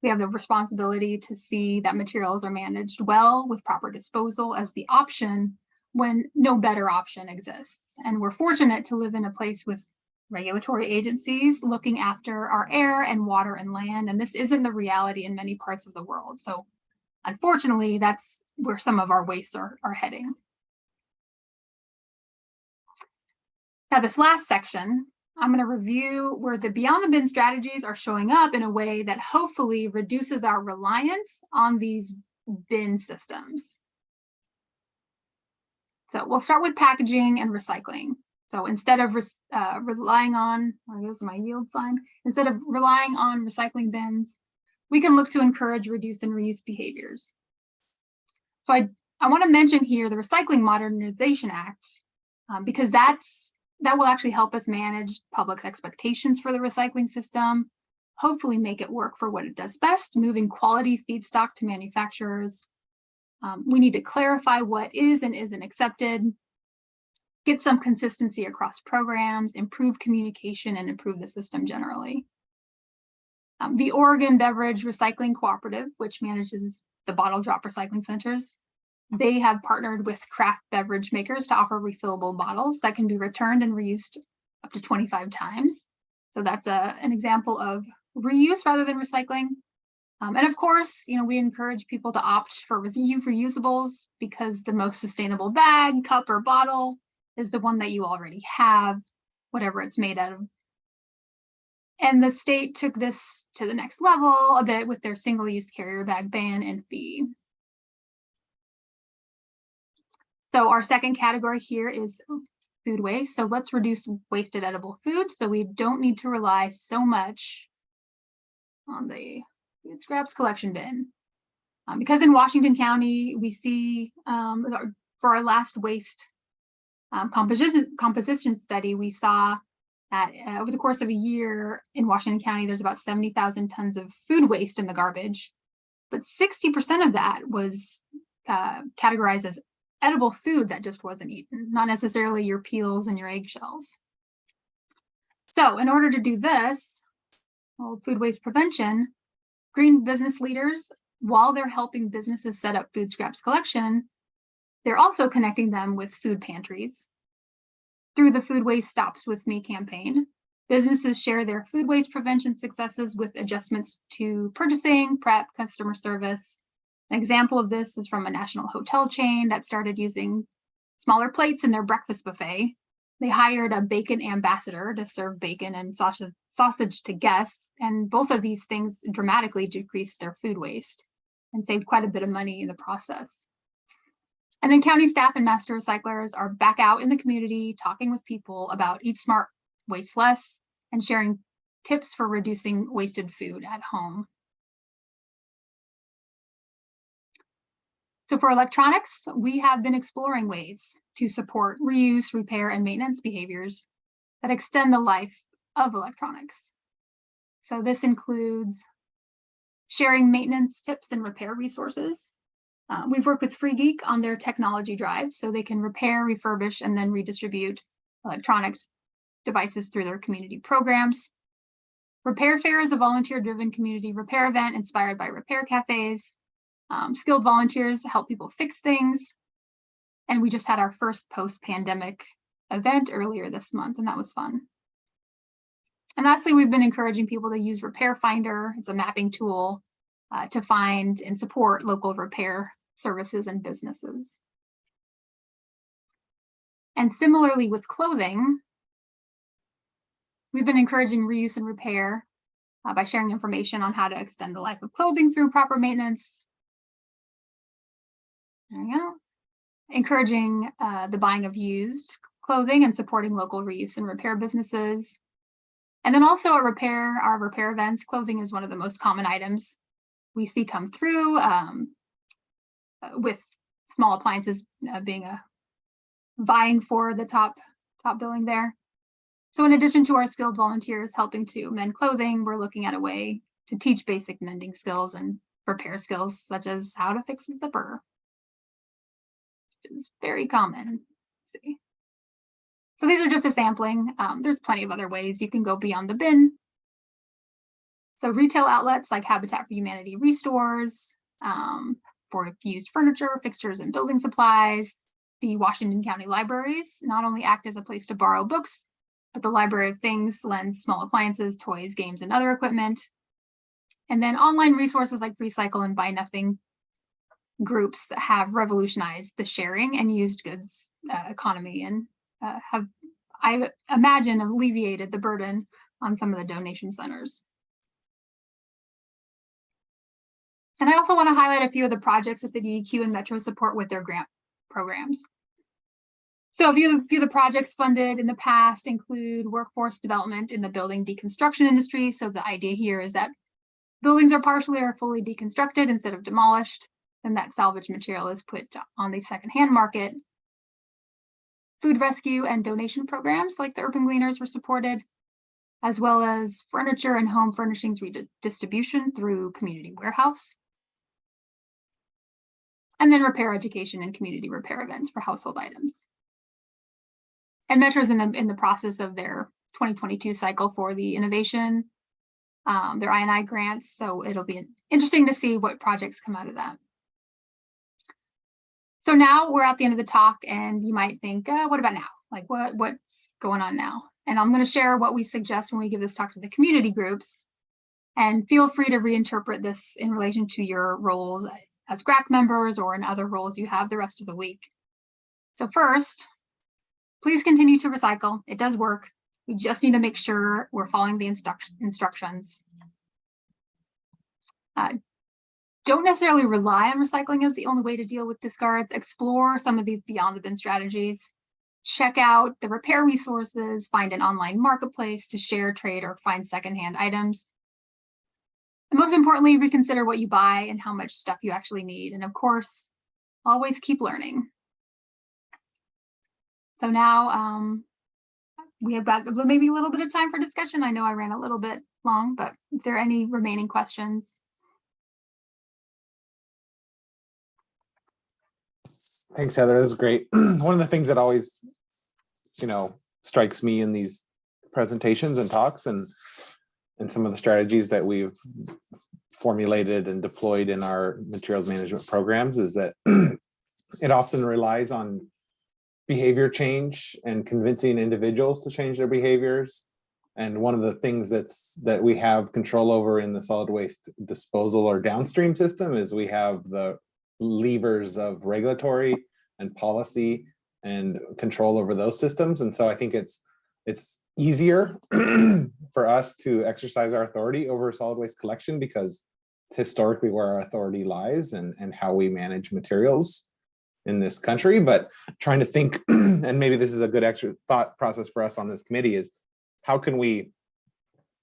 We have the responsibility to see that materials are managed well with proper disposal as the option when no better option exists. And we're fortunate to live in a place with regulatory agencies looking after our air and water and land. And this isn't the reality in many parts of the world. So unfortunately, that's where some of our wastes are heading. Now, this last section, I'm going to review where the beyond the bin strategies are showing up in a way that hopefully reduces our reliance on these bin systems. So we'll start with packaging and recycling. So instead of relying on, or here's my yield sign, instead of relying on recycling bins, we can look to encourage reduce and reuse behaviors. So I want to mention here the Recycling Modernization Act, because that will actually help us manage public's expectations for the recycling system, hopefully make it work for what it does best, moving quality feedstock to manufacturers. We need to clarify what is and isn't accepted, get some consistency across programs, improve communication, and improve the system generally. The Oregon Beverage Recycling Cooperative, which manages the bottle drop recycling centers, they have partnered with craft beverage makers to offer refillable bottles that can be returned and reused up to 25 times. So that's an example of reuse rather than recycling. And of course, we encourage people to opt for reusables because the most sustainable bag, cup, or bottle is the one that you already have, whatever it's made out of. And the state took this to the next level a bit with their single-use carrier bag ban and fee. So our second category here is food waste. So let's reduce wasted edible food so we don't need to rely so much on the food scraps collection bin. Because in Washington County, we see for our last waste composition study, we saw that over the course of a year in Washington County, there's about 70,000 tons of food waste in the garbage, but 60% of that was categorized as edible food that just wasn't eaten, not necessarily your peels and your eggshells. So in order to do this, food waste prevention, green business leaders, while they're helping businesses set up food scraps collection, they're also connecting them with food pantries. Through the Food Waste Stops With Me campaign, businesses share their food waste prevention successes with adjustments to purchasing, prep, customer service. An example of this is from a national hotel chain that started using smaller plates in their breakfast buffet They hired a bacon ambassador to serve bacon and sausage to guests, and both of these things dramatically decreased their food waste and saved quite a bit of money in the process. And then county staff and master recyclers are back out in the community talking with people about eat smart, waste less, and sharing tips for reducing wasted food at home. So for electronics, we have been exploring ways to support reuse, repair, and maintenance behaviors that extend the life of electronics. So this includes sharing maintenance tips and repair resources. We've worked with Free Geek on their technology drive so they can repair, refurbish, and then redistribute electronics devices through their community programs. Repair Fair is a volunteer-driven community repair event inspired by repair cafes. Skilled volunteers help people fix things. And we just had our first post-pandemic event earlier this month, and that was fun. And lastly, we've been encouraging people to use Repair Finder. It's a mapping tool to find and support local repair services and businesses. And similarly with clothing, we've been encouraging reuse and repair by sharing information on how to extend the life of clothing through proper maintenance. There we go. Encouraging the buying of used clothing and supporting local reuse and repair businesses. And then also our repair events, clothing is one of the most common items we see come through, with small appliances being vying for the top billing there. So in addition to our skilled volunteers helping to mend clothing, we're looking at a way to teach basic mending skills and repair skills, such as how to fix a zipper, which is very common. Let's see. So these are just a sampling. There's plenty of other ways you can go beyond the bin. So retail outlets like Habitat for Humanity restores for used furniture, fixtures, and building supplies. The Washington County libraries not only act as a place to borrow books, but the Library of Things lends small appliances, toys, games, and other equipment. And then online resources like Recycle and Buy Nothing groups that have revolutionized the sharing and used goods economy and have, I imagine, alleviated the burden on some of the donation centers. And I also want to highlight a few of the projects that the DEQ and Metro support with their grant programs. So a few of the projects funded in the past include workforce development in the building deconstruction industry. So the idea here is that buildings are partially or fully deconstructed instead of demolished, and that salvage material is put on the secondhand market. Food rescue and donation programs like the Urban Gleaners were supported, as well as furniture and home furnishings redistribution through Community Warehouse. And then repair education and community repair events for household items. And Metro's in the process of their 2022 cycle for the innovation, their I&I grants. So it'll be interesting to see what projects come out of that. So now we're at the end of the talk, and you might think, what about now? Like what's going on now? And I'm going to share what we suggest when we give this talk to the community groups. And feel free to reinterpret this in relation to your roles as GRAC members or in other roles you have the rest of the week. So first, please continue to recycle. It does work. We just need to make sure we're following the instructions. Don't necessarily rely on recycling as the only way to deal with discards. Explore some of these beyond the bin strategies. Check out the repair resources, find an online marketplace to share, trade, or find secondhand items. And most importantly, reconsider what you buy and how much stuff you actually need. And of course, always keep learning. So now we have got maybe a little bit of time for discussion. I know I ran a little bit long, but if there are any remaining questions. Thanks, Heather. This is great. One of the things that always, strikes me in these presentations and talks and some of the strategies that we've formulated and deployed in our materials management programs is that it often relies on behavior change and convincing individuals to change their behaviors. And one of the things that we have control over in the solid waste disposal or downstream system is we have the levers of regulatory and policy and control over those systems. And so I think it's easier for us to exercise our authority over solid waste collection, because historically where our authority lies and how we manage materials in this country. But trying to think, and maybe this is a good extra thought process for us on this committee, is how can we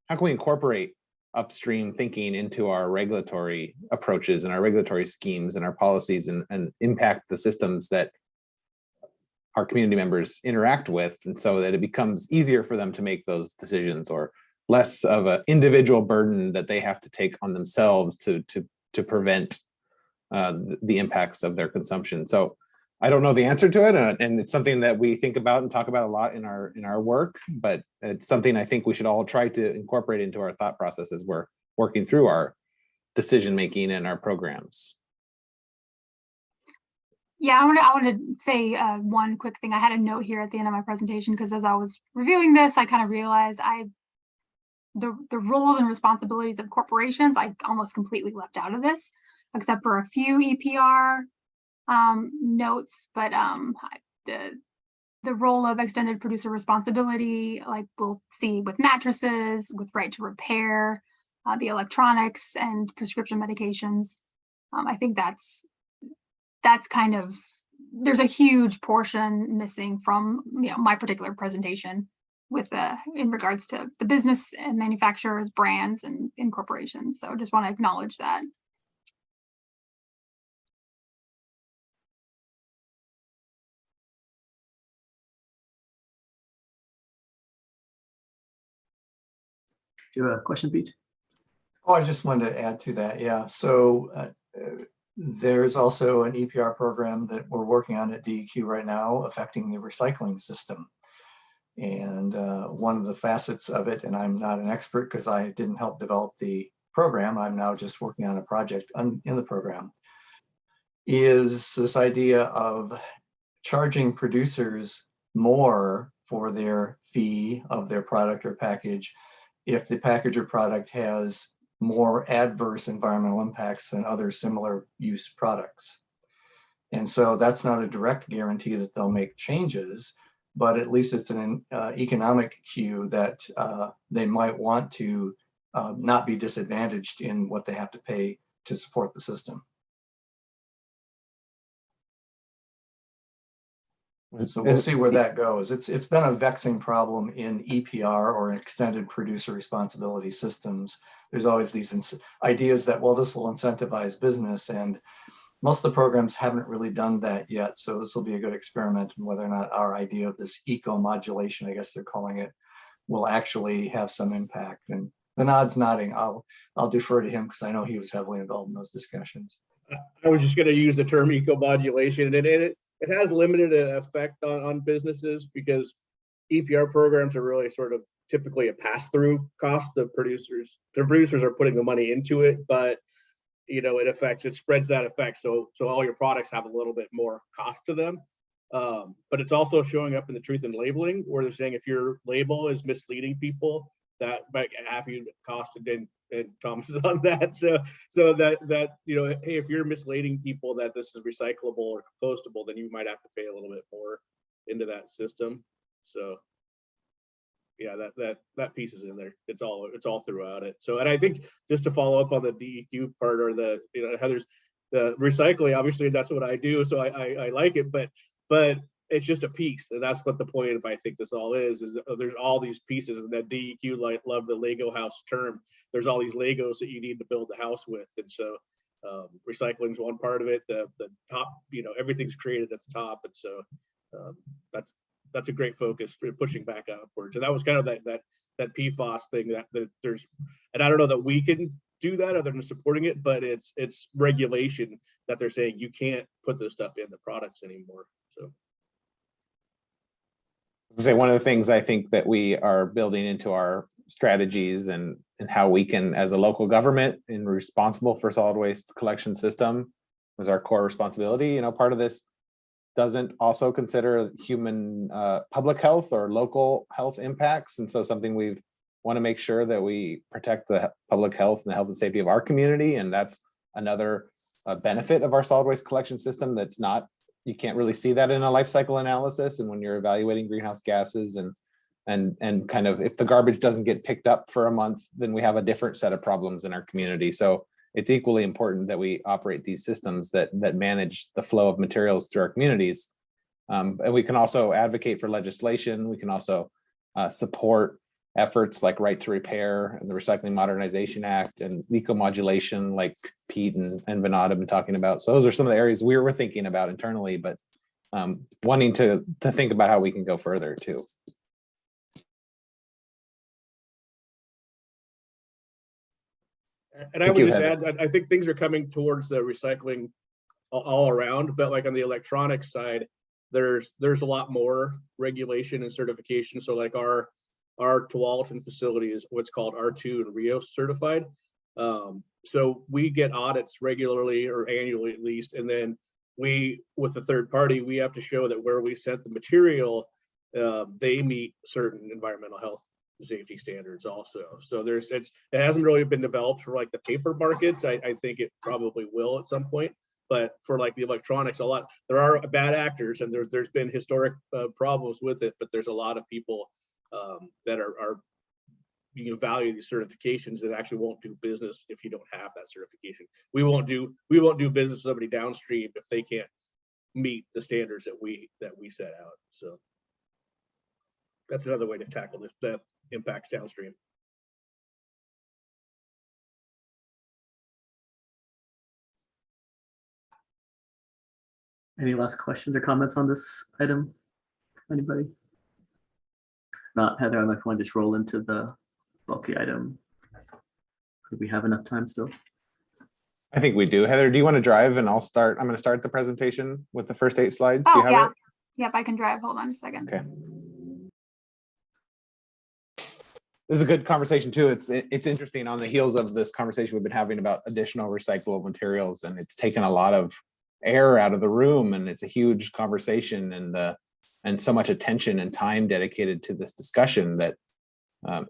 incorporate upstream thinking into our regulatory approaches and our regulatory schemes and our policies, and impact the systems that our community members interact with, and so that it becomes easier for them to make those decisions, or less of an individual burden that they have to take on themselves to prevent the impacts of their consumption. So I don't know the answer to it, and it's something that we think about and talk about a lot in our work, but it's something I think we should all try to incorporate into our thought process as we're working through our decision making and our programs. Yeah, I want to say one quick thing. I had a note here at the end of my presentation, because as I was reviewing this, I kind of realized the roles and responsibilities of corporations, I almost completely left out of this, except for a few EPR notes. But the role of extended producer responsibility, like we'll see with mattresses, with right to repair, the electronics and prescription medications. I think that's kind of, there's a huge portion missing from my particular presentation with in regards to the business and manufacturers, brands, and corporations. So just want to acknowledge that. Do you have a question, Pete? Oh, I just wanted to add to that. Yeah. So there's also an EPR program that we're working on at DEQ right now affecting the recycling system. And one of the facets of it, and I'm not an expert because I didn't help develop the program, I'm now just working on a project in the program, is this idea of charging producers more for their fee of their product or package if the package or product has more adverse environmental impacts than other similar use products. And so that's not a direct guarantee that they'll make changes, but at least it's an economic cue that they might want to not be disadvantaged in what they have to pay to support the system. So we'll see where that goes. It's been a vexing problem in EPR, or extended producer responsibility systems. There's always these ideas that, well, this will incentivize business, and most of the programs haven't really done that yet. So this will be a good experiment in whether or not our idea of this eco-modulation, I guess they're calling it, will actually have some impact. And the nod's nodding. I'll defer to him because I know he was heavily involved in those discussions. I was just going to use the term eco-modulation, and it has limited effect on businesses, because EPR programs are really sort of typically a pass-through cost. The producers are putting the money into it, but it spreads that effect. So all your products have a little bit more cost to them. But it's also showing up in the truth in labeling, where they're saying if your label is misleading people, that might have you cost, and Thomas is on that. So that hey, if you're misleading people that this is recyclable or compostable, then you might have to pay a little bit more into that system. So yeah, that piece is in there. It's all throughout it. So, and I think just to follow up on the DEQ part, or the Heather's, the recycling, obviously that's what I do, so I like it, but it's just a piece, and that's what the point of I think this all is that there's all these pieces, and that DEQ love the Lego house term. There's all these Legos that you need to build the house with, and so recycling is one part of it. The top, everything's created at the top, and so that's a great focus for pushing back upwards. And that was kind of that PFAS thing that there's, and I don't know that we can do that other than supporting it, but it's regulation that they're saying you can't put this stuff in the products anymore. So. Say one of the things I think that we are building into our strategies and how we can, as a local government and responsible for solid waste collection system, is our core responsibility. Part of this doesn't also consider human public health or local health impacts, and so something we want to make sure that we protect the public health and the health and safety of our community, and that's another benefit of our solid waste collection system that's not you can't really see that in a life cycle analysis. And when you're evaluating greenhouse gases and kind of, if the garbage doesn't get picked up for a month, then we have a different set of problems in our community. So it's equally important that we operate these systems that manage the flow of materials through our communities. And we can also advocate for legislation. We can also support efforts like Right to Repair and the Recycling Modernization Act and eco-modulation like Pete and Vinod have been talking about. So those are some of the areas we're thinking about internally, but wanting to think about how we can go further too. And I would just add that I think things are coming towards the recycling all around, but like on the electronics side, there's a lot more regulation and certification. So like our Tualatin facility is what's called R2 and Rio certified. So we get audits regularly or annually at least, and then we, with the third party, we have to show that where we sent the material, they meet certain environmental health safety standards also. So it hasn't really been developed for like the paper markets. I think it probably will at some point, but for like the electronics, there are bad actors and there's been historic problems with it, but there's a lot of people that are value these certifications that actually won't do business if you don't have that certification. We won't do business with somebody downstream if they can't meet the standards that we set out. So that's another way to tackle this, that impacts downstream. Any last questions or comments on this item? Anybody? Not Heather, I might want to just roll into the bulky item. Could we have enough time still? I think we do. Heather, do you want to drive and I'm going to start the presentation with the first 8 slides. Do Oh, you have yeah. it? Yep, I can drive. Hold on a second. Okay. This is a good conversation too. It's interesting on the heels of this conversation we've been having about additional recyclable materials, and it's taken a lot of air out of the room, and it's a huge conversation and so much attention and time dedicated to this discussion that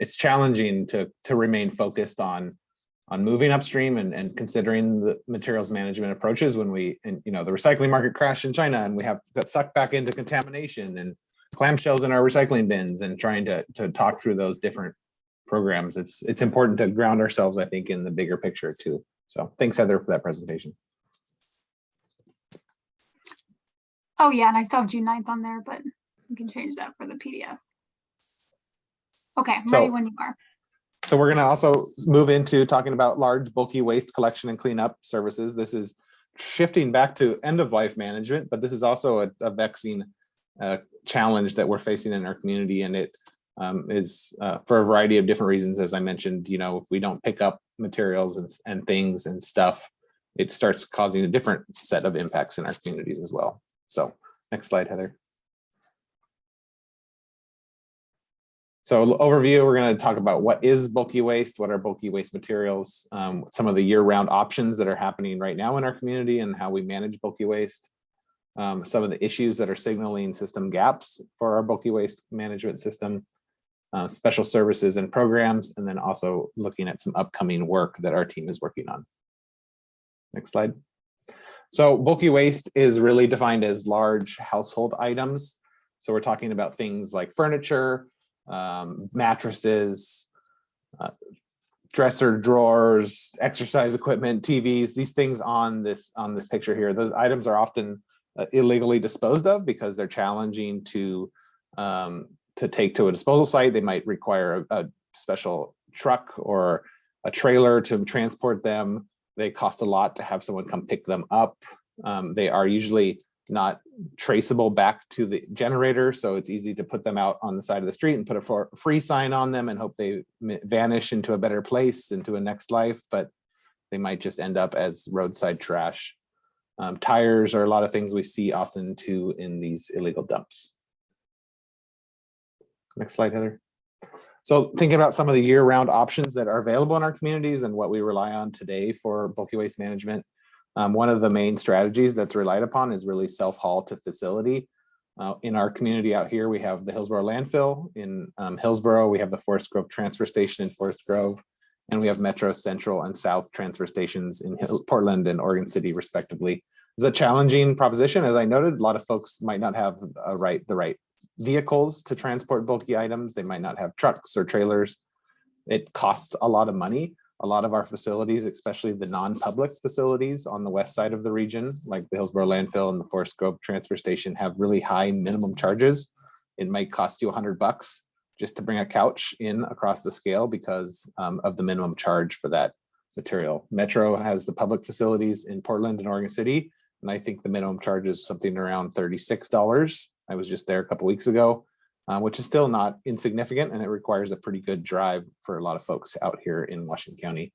it's challenging to remain focused on moving upstream and considering the materials management approaches when the recycling market crashed in China and we got sucked back into contamination and clamshells in our recycling bins, and trying to talk through those different programs. It's important to ground ourselves, I think, in the bigger picture too. So thanks, Heather, for that presentation. Oh yeah, and I still have June 9th on there, but you can change that for the PDF. Okay, I'm ready when you are. So we're going to also move into talking about large bulky waste collection and cleanup services. This is shifting back to end of life management, but this is also a vexing challenge that we're facing in our community, and it is for a variety of different reasons. As I mentioned, if we don't pick up materials and things and stuff, it starts causing a different set of impacts in our communities as well. So next slide, Heather. So overview, we're going to talk about what is bulky waste, what are bulky waste materials, some of the year-round options that are happening right now in our community and how we manage bulky waste, some of the issues that are signaling system gaps for our bulky waste management system, special services and programs, and then also looking at some upcoming work that our team is working on. Next slide. So bulky waste is really defined as large household items. So we're talking about things like furniture, mattresses, dresser drawers, exercise equipment, TVs, these things on this picture here. Those items are often illegally disposed of because they're challenging to take to a disposal site. They might require a special truck or a trailer to transport them. They cost a lot to have someone come pick them up. They are usually not traceable back to the generator, so it's easy to put them out on the side of the street and put a free sign on them and hope they vanish into a better place, into a next life, but they might just end up as roadside trash. Tires are a lot of things we see often too in these illegal dumps. Next slide, Heather. So thinking about some of the year-round options that are available in our communities and what we rely on today for bulky waste management. One of the main strategies that's relied upon is really self-haul to facility. In our community out here, we have the Hillsborough landfill. In Hillsborough, we have the Forest Grove transfer station in Forest Grove, and we have Metro Central and South transfer stations in Portland and Oregon City, respectively. It's a challenging proposition. As I noted, a lot of folks might not have the right vehicles to transport bulky items. They might not have trucks or trailers. It costs a lot of money. A lot of our facilities, especially the non-public facilities on the west side of the region, like the Hillsborough landfill and the Forest Grove transfer station, have really high minimum charges. It might cost you $100 just to bring a couch in across the scale because of the minimum charge for that material. Metro has the public facilities in Portland and Oregon City, and I think the minimum charge is something around $36. I was just there a couple weeks ago, which is still not insignificant, and it requires a pretty good drive for a lot of folks out here in Washington County.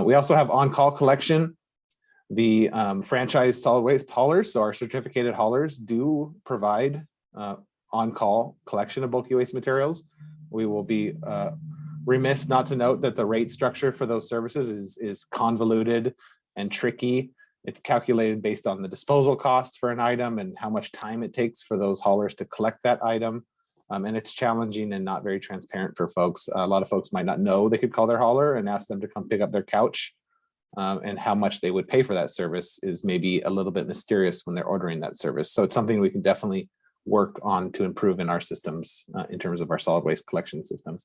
We also have on-call collection. The franchise solid waste haulers, so our certificated haulers, do provide on-call collection of bulky waste materials. We will be remiss not to note that the rate structure for those services is convoluted and tricky. It's calculated based on the disposal costs for an item and how much time it takes for those haulers to collect that item. And it's challenging and not very transparent for folks. A lot of folks might not know they could call their hauler and ask them to come pick up their couch. And how much they would pay for that service is maybe a little bit mysterious when they're ordering that service. So it's something we can definitely work on to improve in our systems in terms of our solid waste collection system.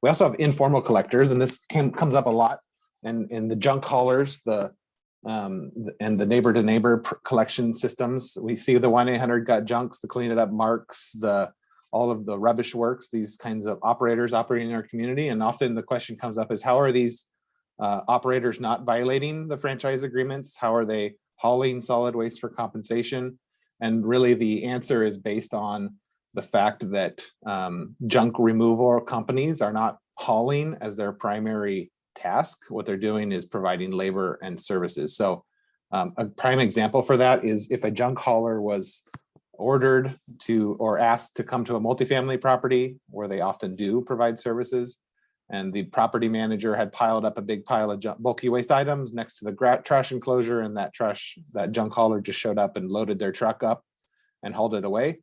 We also have informal collectors, and this comes up a lot. And in the junk haulers, and the neighbor to neighbor collection systems, we see the 1-800 got junks, the clean it up marks, all of the rubbish works, these kinds of operators operating in our community. And often the question comes up is, how are these operators not violating the franchise agreements? How are they hauling solid waste for compensation? And really the answer is based on the fact that junk removal companies are not hauling as their primary task. What they're doing is providing labor and services. So a prime example for that is if a junk hauler was ordered to or asked to come to a multifamily property where they often do provide services, and the property manager had piled up a big pile of bulky waste items next to the trash enclosure, and that junk hauler just showed up and loaded their truck up and hauled it away,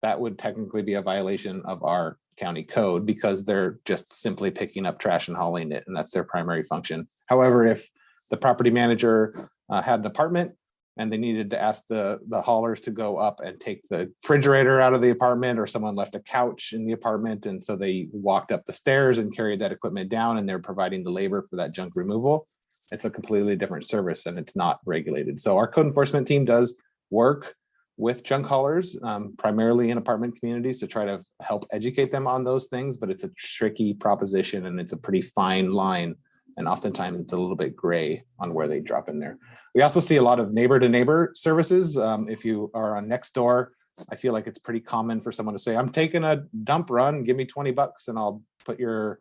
that would technically be a violation of our county code because they're just simply picking up trash and hauling it, and that's their primary function. However, if the property manager had an apartment and they needed to ask the haulers to go up and take the refrigerator out of the apartment, or someone left a couch in the apartment, and so they walked up the stairs and carried that equipment down, and they're providing the labor for that junk removal, it's a completely different service and it's not regulated. So our code enforcement team does work with junk haulers, primarily in apartment communities, to try to help educate them on those things, but it's a tricky proposition and it's a pretty fine line. And oftentimes it's a little bit gray on where they drop in there. We also see a lot of neighbor to neighbor services. If you are on Nextdoor, I feel like it's pretty common for someone to say, I'm taking a dump run, give me $20 and I'll put your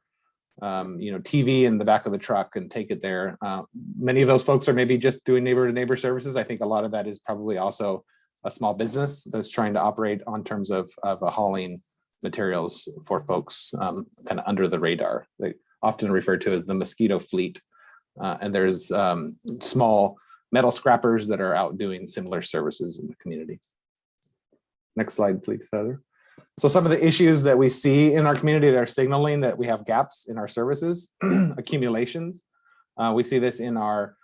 TV in the back of the truck and take it there. Many of those folks are maybe just doing neighbor to neighbor services. I think a lot of that is probably also a small business that's trying to operate on terms of hauling materials for folks kind of under the radar. They often referred to as the mosquito fleet. And there's small metal scrappers that are out doing similar services in the community. Next slide, please, Heather. So some of the issues that we see in our community that are signaling that we have gaps in our services, accumulations. We see this in our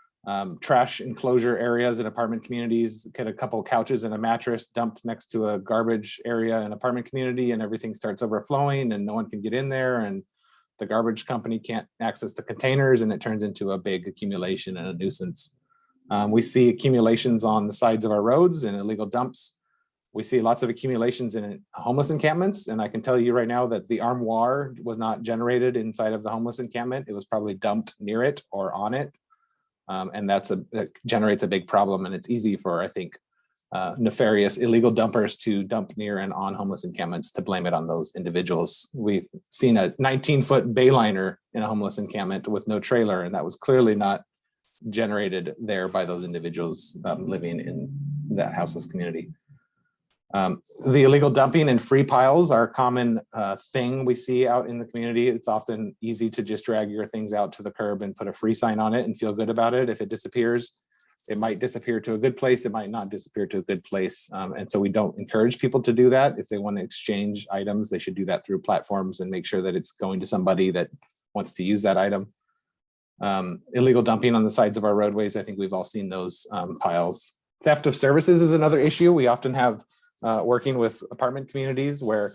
trash enclosure areas in apartment communities. Get a couple of couches and a mattress dumped next to a garbage area in apartment community, and everything starts overflowing and no one can get in there, and the garbage company can't access the containers, and it turns into a big accumulation and a nuisance. We see accumulations on the sides of our roads and illegal dumps. We see lots of accumulations in homeless encampments, and I can tell you right now that the armoire was not generated inside of the homeless encampment. It was probably dumped near it or on it. And that generates a big problem, and it's easy for, I think, nefarious illegal dumpers to dump near and on homeless encampments to blame it on those individuals. We've seen a 19-foot bayliner in a homeless encampment with no trailer, and that was clearly not generated there by those individuals living in that houseless community. The illegal dumping and free piles are a common thing we see out in the community. It's often easy to just drag your things out to the curb and put a free sign on it and feel good about it. If it disappears, it might disappear to a good place. It might not disappear to a good place. And so we don't encourage people to do that. If they want to exchange items, they should do that through platforms and make sure that it's going to somebody that wants to use that item. Illegal dumping on the sides of our roadways. I think we've all seen those piles. Theft of services is another issue. We often have working with apartment communities where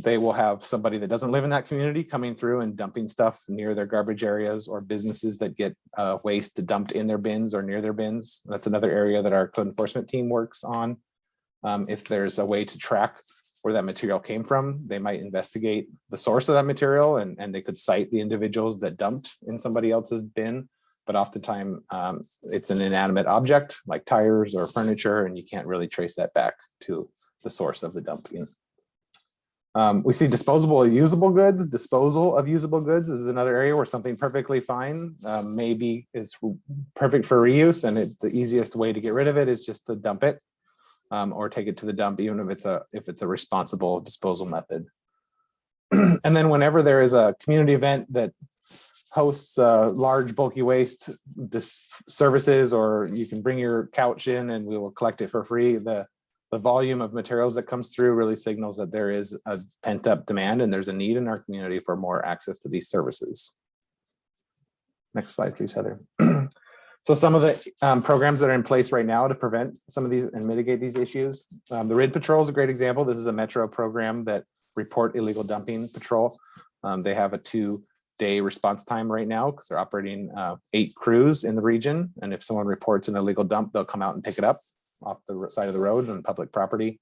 they will have somebody that doesn't live in that community coming through and dumping stuff near their garbage areas, or businesses that get waste dumped in their bins or near their bins. That's another area that our code enforcement team works on. If there's a way to track where that material came from, they might investigate the source of that material, and they could cite the individuals that dumped in somebody else's bin. But oftentimes it's an inanimate object like tires or furniture, and you can't really trace that back to the source of the dumping. We see disposable of usable goods. Disposal of usable goods is another area where something perfectly fine maybe is perfect for reuse, and the easiest way to get rid of it is just to dump it or take it to the dump, even if it's a responsible disposal method. And then whenever there is a community event that hosts large bulky waste services, or you can bring your couch in and we will collect it for free, the volume of materials that comes through really signals that there is a pent up demand and there's a need in our community for more access to these services. Next slide, please, Heather. So some of the programs that are in place right now to prevent some of these and mitigate these issues. The RID Patrol is a great example. This is a Metro program that report illegal dumping patrol. They have a 2-day response time right now because they're operating 8 crews in the region. And if someone reports an illegal dump, they'll come out and pick it up off the side of the road on public property.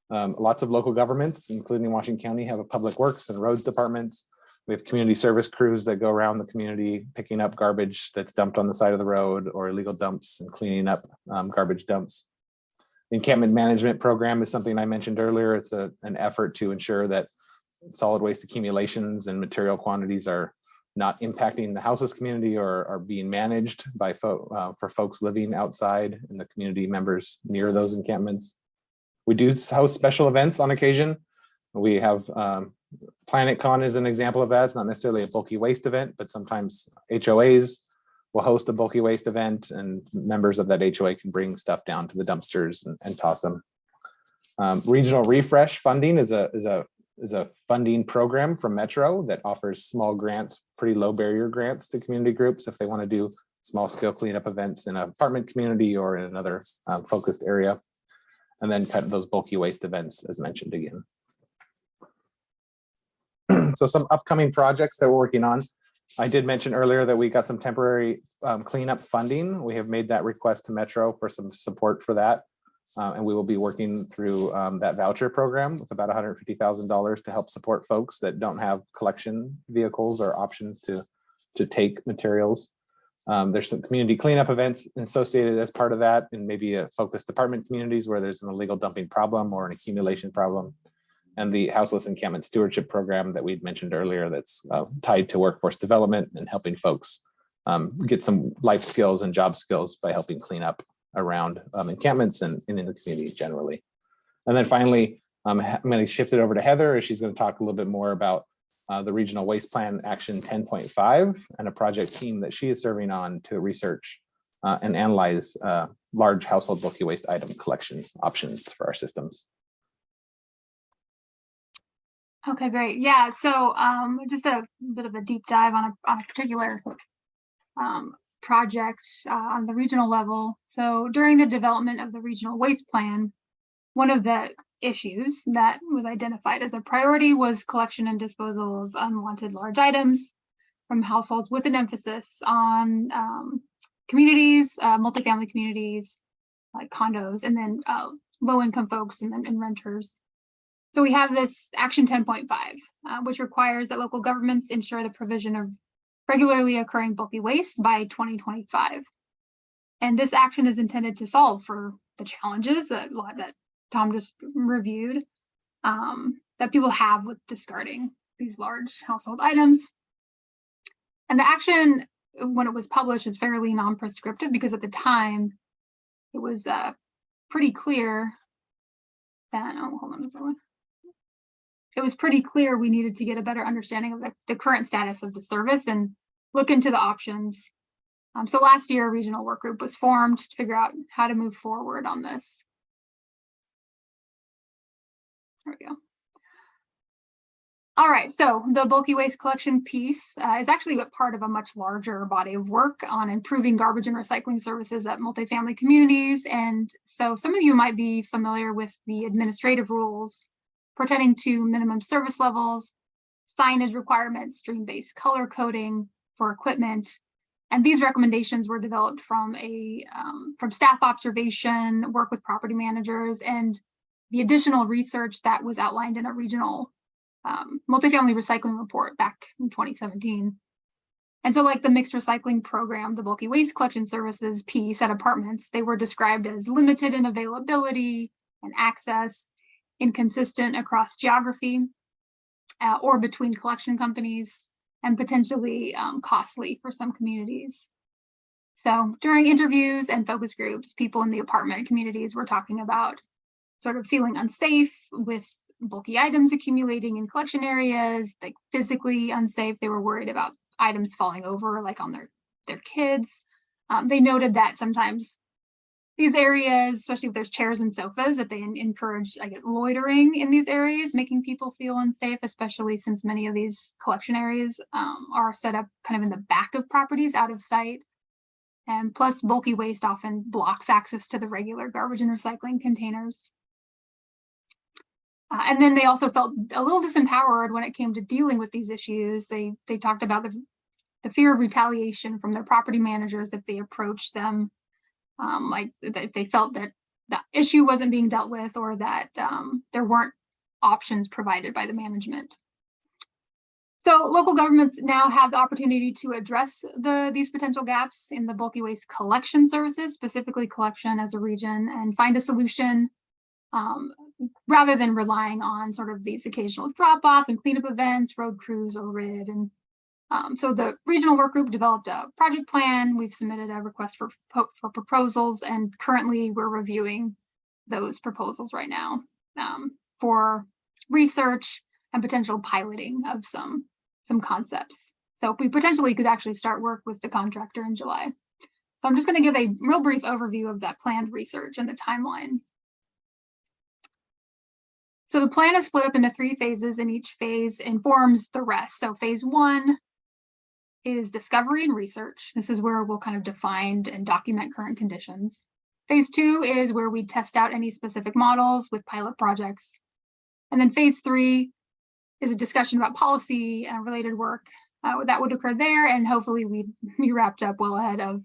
Lots of local governments, including Washington County, have a public works and roads departments. We have community service crews that go around the community picking up garbage that's dumped on the side of the road or illegal dumps and cleaning up garbage dumps. The Encampment management program is something I mentioned earlier. It's an effort to ensure that solid waste accumulations and material quantities are not impacting the houseless community or are being managed by for folks living outside and the community members near those encampments. We do host special events on occasion. We have PlanetCon is an example of that. It's not necessarily a bulky waste event, but sometimes HOAs will host a bulky waste event, and members of that HOA can bring stuff down to the dumpsters and toss them. Regional refresh funding is a funding program from Metro that offers small grants, pretty low barrier grants to community groups if they want to do small scale cleanup events in an apartment community or in another focused area. And then kind of those bulky waste events as mentioned again. So some upcoming projects that we're working on. I did mention earlier that we got some temporary cleanup funding. We have made that request to Metro for some support for that. And we will be working through that voucher program with about $150,000 to help support folks that don't have collection vehicles or options to take materials. There's some community cleanup events associated as part of that, and maybe a focused apartment communities where there's an illegal dumping problem or an accumulation problem. And the Houseless Encampment Stewardship Program that we'd mentioned earlier that's tied to workforce development and helping folks get some life skills and job skills by helping clean up around encampments and in the community generally. And then finally, I'm going to shift it over to Heather as she's going to talk a little bit more about the Regional Waste Plan Action 10.5 and a project team that she is serving on to research and analyze large household bulky waste item collection options for our systems. Okay, great. Yeah, so just a bit of a deep dive on a particular project on the regional level. So during the development of the regional waste plan, one of the issues that was identified as a priority was collection and disposal of unwanted large items from households, with an emphasis on communities, multifamily communities, like condos, and then low-income folks and renters. So we have this Action 10.5, which requires that local governments ensure the provision of regularly occurring bulky waste by 2025. And this action is intended to solve for the challenges that Tom just reviewed that people have with discarding these large household items. And the action, when it was published, is fairly non-prescriptive because at the time it was pretty clear that, hold on a second. It was pretty clear we needed to get a better understanding of the current status of the service and look into the options. So last year, a regional work group was formed to figure out how to move forward on this. There we go. All right, so the bulky waste collection piece is actually a part of a much larger body of work on improving garbage and recycling services at multifamily communities. And so some of you might be familiar with the administrative rules pertaining to minimum service levels, signage requirements, stream-based color coding for equipment. And these recommendations were developed from staff observation, work with property managers, and the additional research that was outlined in a regional multifamily recycling report back in 2017. And so like the mixed recycling program, the bulky waste collection services piece at apartments, they were described as limited in availability and access, inconsistent across geography or between collection companies, and potentially costly for some communities. So during interviews and focus groups, people in the apartment communities were talking about sort of feeling unsafe with bulky items accumulating in collection areas, like physically unsafe. They were worried about items falling over, like on their kids. They noted that sometimes these areas, especially if there's chairs and sofas, that they encourage, I guess, loitering in these areas, making people feel unsafe, especially since many of these collection areas are set up kind of in the back of properties, out of sight. And plus, bulky waste often blocks access to the regular garbage and recycling containers. And then they also felt a little disempowered when it came to dealing with these issues. They talked about the fear of retaliation from their property managers if they approached them, like if they felt that the issue wasn't being dealt with, or that there weren't options provided by the management. So local governments now have the opportunity to address these potential gaps in the bulky waste collection services, specifically collection as a region, and find a solution rather than relying on sort of these occasional drop-off and cleanup events, road crews, or RID. And so the regional work group developed a project plan. We've submitted a request for proposals, and currently we're reviewing those proposals right now for research and potential piloting of some concepts. So we potentially could actually start work with the contractor in July. So I'm just going to give a real brief overview of that planned research and the timeline. So the plan is split up into 3 phases, and each phase informs the rest. So phase 1 is discovery and research. This is where we'll kind of define and document current conditions. Phase 2 is where we test out any specific models with pilot projects. And then phase 3 is a discussion about policy and related work that would occur there, and hopefully we'd be wrapped up well ahead of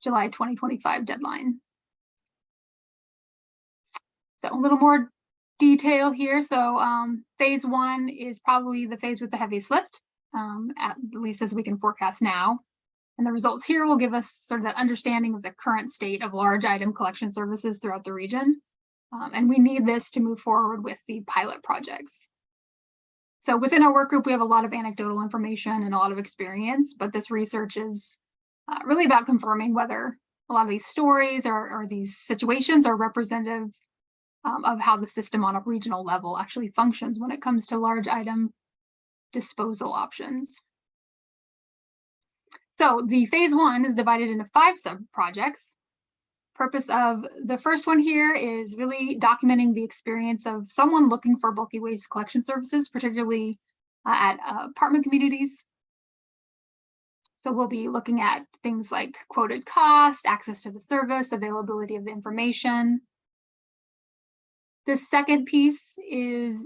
July 2025 deadline. So a little more detail here. So phase 1 is probably the phase with the heaviest lift, at least as we can forecast now. And the results here will give us sort of that understanding of the current state of large item collection services throughout the region. And we need this to move forward with the pilot projects. So within our work group, we have a lot of anecdotal information and a lot of experience, but this research is really about confirming whether a lot of these stories or these situations are representative of how the system on a regional level actually functions when it comes to large item disposal options. So the phase 1 is divided into 5 sub-projects. Purpose of the first one here is really documenting the experience of someone looking for bulky waste collection services, particularly at apartment communities. So we'll be looking at things like quoted cost, access to the service, availability of the information. The second piece is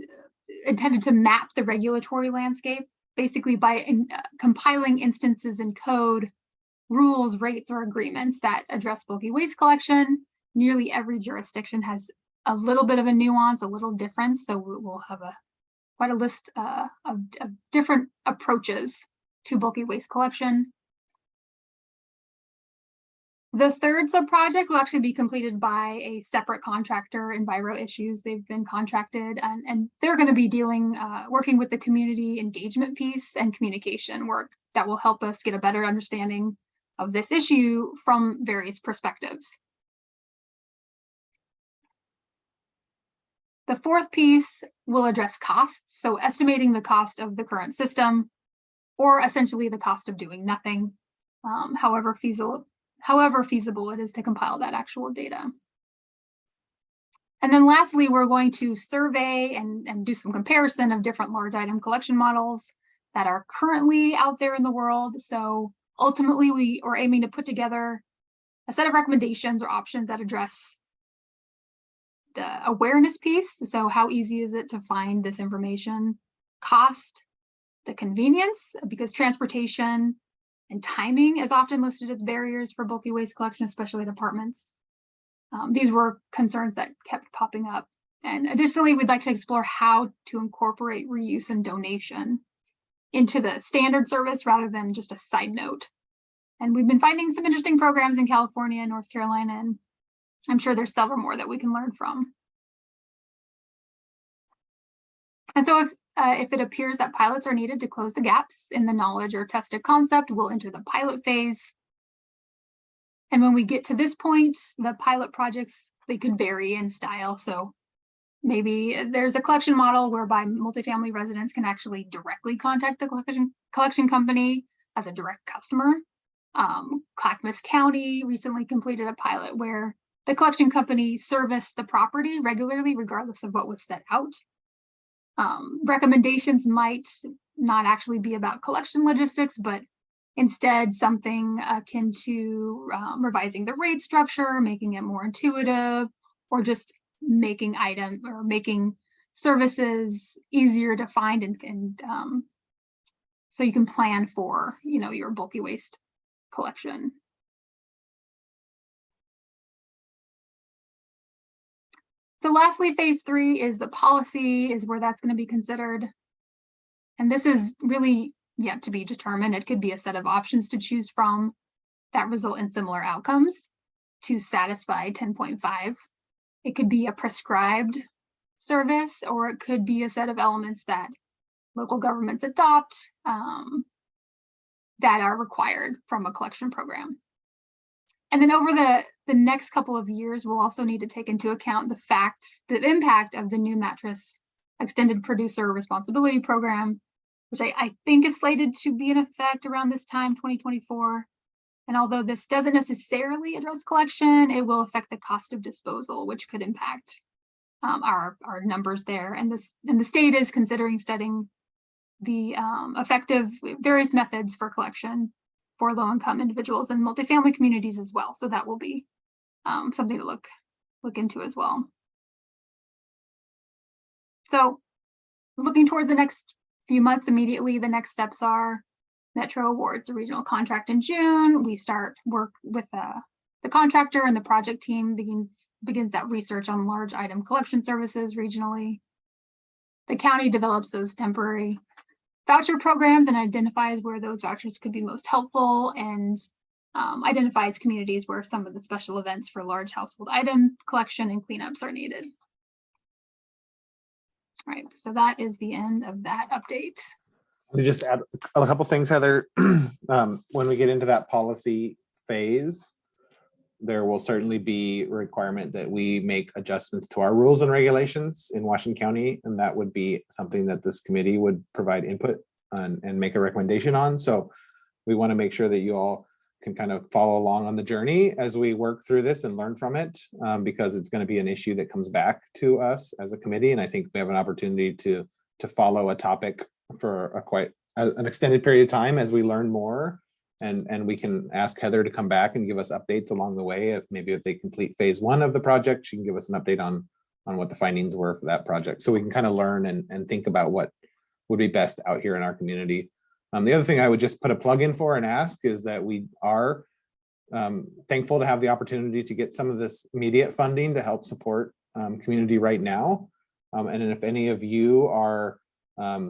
intended to map the regulatory landscape, basically by compiling instances in code, rules, rates, or agreements that address bulky waste collection. Nearly every jurisdiction has a little bit of a nuance, a little difference. So we'll have quite a list of different approaches to bulky waste collection. The third sub-project will actually be completed by a separate contractor, Enviro Issues. They've been contracted, and they're going to be working with the community engagement piece and communication work that will help us get a better understanding of this issue from various perspectives. The fourth piece will address costs, so estimating the cost of the current system, or essentially the cost of doing nothing, however feasible it is to compile that actual data. And then lastly, we're going to survey and do some comparison of different large item collection models that are currently out there in the world. So ultimately, we are aiming to put together a set of recommendations or options that address the awareness piece. So how easy is it to find this information? Cost, the convenience, because transportation and timing is often listed as barriers for bulky waste collection, especially at apartments. These were concerns that kept popping up. And additionally, we'd like to explore how to incorporate reuse and donation into the standard service rather than just a side note. And we've been finding some interesting programs in California and North Carolina, and I'm sure there's several more that we can learn from. And so if it appears that pilots are needed to close the gaps in the knowledge or tested concept, we'll enter the pilot phase. And when we get to this point, the pilot projects, they could vary in style. So maybe there's a collection model whereby multifamily residents can actually directly contact the collection company as a direct customer. Clackamas County recently completed a pilot where the collection company serviced the property regularly, regardless of what was set out. Recommendations might not actually be about collection logistics, but instead something akin to revising the rate structure, making it more intuitive, or just making services easier to find and so you can plan for, your bulky waste collection. So lastly, phase 3 is the policy, is where that's going to be considered. And this is really yet to be determined. It could be a set of options to choose from that result in similar outcomes to satisfy 10.5. It could be a prescribed service, or it could be a set of elements that local governments adopt that are required from a collection program. And then over the next couple of years, we'll also need to take into account the impact of the new mattress extended producer responsibility program, which I think is slated to be in effect around this time, 2024. And although this doesn't necessarily address collection, it will affect the cost of disposal, which could impact our numbers there. And the state is considering studying the effective various methods for collection for low-income individuals and multifamily communities as well. So that will be something to look into as well. So looking towards the next few months, immediately the next steps are Metro awards a regional contract in June. We start work with the contractor, and the project team begins that research on large item collection services regionally. The county develops those temporary voucher programs and identifies where those vouchers could be most helpful, and identifies communities where some of the special events for large household item collection and cleanups are needed. All right, so that is the end of that update. To just add a couple things, Heather. When we get into that policy phase, there will certainly be a requirement that we make adjustments to our rules and regulations in Washington County, and that would be something that this committee would provide input on and make a recommendation on. So we want to make sure that you all can kind of follow along on the journey as we work through this and learn from it, because it's going to be an issue that comes back to us as a committee, and I think we have an opportunity to follow a topic for an extended period of time as we learn more. And we can ask Heather to come back and give us updates along the way. If they complete phase 1 of the project, she can give us an update on what the findings were for that project. So we can kind of learn and think about what would be best out here in our community. The other thing I would just put a plug in for and ask is that we are thankful to have the opportunity to get some of this immediate funding to help support community right now. And if any of you are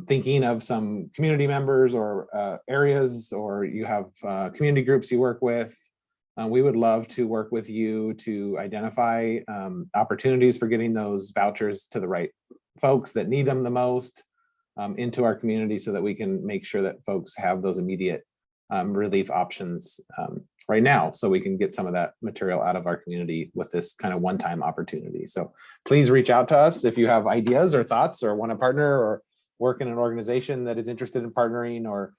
thinking of some community members or areas, or you have community groups you work with, we would love to work with you to identify opportunities for getting those vouchers to the right folks that need them the most into our community, so that we can make sure that folks have those immediate relief options right now, so we can get some of that material out of our community with this kind of one-time opportunity. So please reach out to us if you have ideas or thoughts, or want to partner, or work in an organization that is interested in partnering, or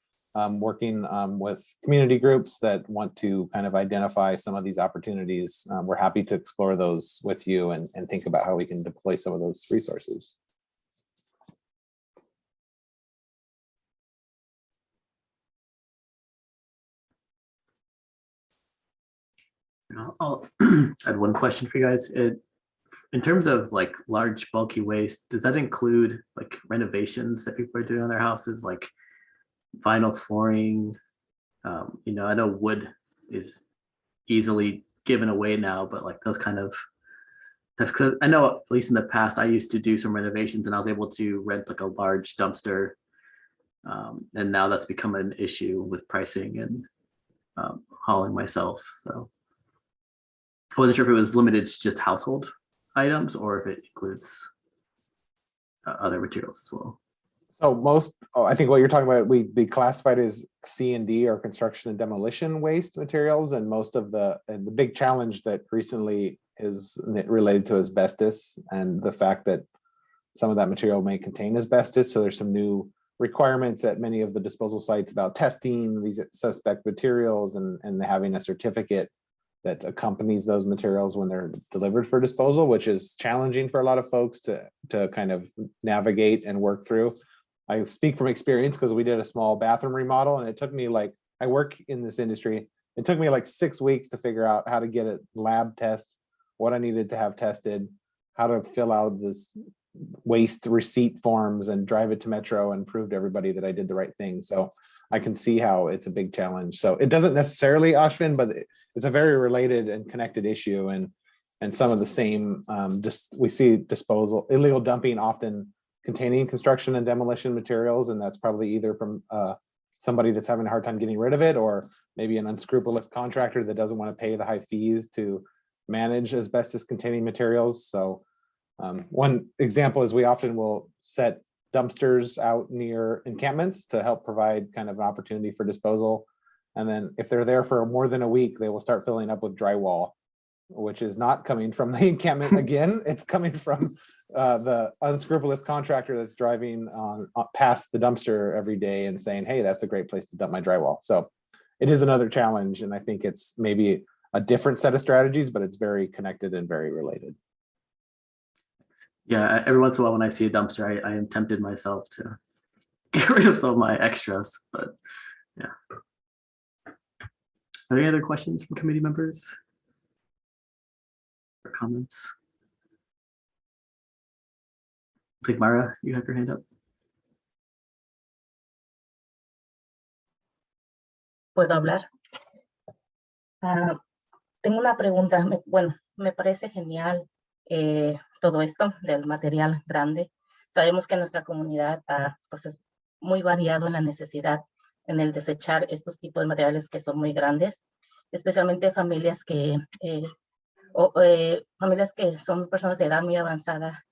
working with community groups that want to kind of identify some of these opportunities. We're happy to explore those with you and think about how we can deploy some of those resources. I'll add one question for you guys. In terms of like large bulky waste, does that include like renovations that people are doing on their houses, like vinyl flooring? You know, I know wood is easily given away now, but like those kind of, because I know at least in the past I used to do some renovations and I was able to rent like a large dumpster, and now that's become an issue with pricing and hauling myself. So I wasn't sure if it was limited to just household items or if it includes other materials as well. So I think what you're talking about, we classified as C&D or construction and demolition waste materials, and most of the big challenge that recently is related to asbestos and the fact that some of that material may contain asbestos. So there's some new requirements at many of the disposal sites about testing these suspect materials and having a certificate that accompanies those materials when they're delivered for disposal, which is challenging for a lot of folks to kind of navigate and work through. I speak from experience because we did a small bathroom remodel and it took me like, I work in this industry. It took me like 6 weeks to figure out how to get a lab test, what I needed to have tested, how to fill out this waste receipt forms and drive it to Metro and prove to everybody that I did the right thing. So I can see how it's a big challenge. So it doesn't necessarily, Ashvin, but it's a very related and connected issue, and some of the same, we see disposal, illegal dumping often containing construction and demolition materials, and that's probably either from somebody that's having a hard time getting rid of it, or maybe an unscrupulous contractor that doesn't want to pay the high fees to manage asbestos containing materials. So one example is we often will set dumpsters out near encampments to help provide kind of an opportunity for disposal. And then if they're there for more than a week, they will start filling up with drywall, which is not coming from the encampment again. It's coming from the unscrupulous contractor that's driving past the dumpster every day and saying, hey, that's a great place to dump my drywall. So it is another challenge. And I think it's maybe a different set of strategies, but it's very connected and very related. Yeah, every once in a while when I see a dumpster, I am tempted myself to get rid of some of my extras, but yeah. Are there any other questions from committee members or comments? I think Mara, you have your hand up. ¿Puedo hablar? Tengo una pregunta. Bueno, me parece genial todo esto del material grande. Sabemos que nuestra comunidad pues es muy variado en la necesidad en el desechar estos tipos de materiales que son muy grandes, especialmente familias que son personas de edad muy avanzada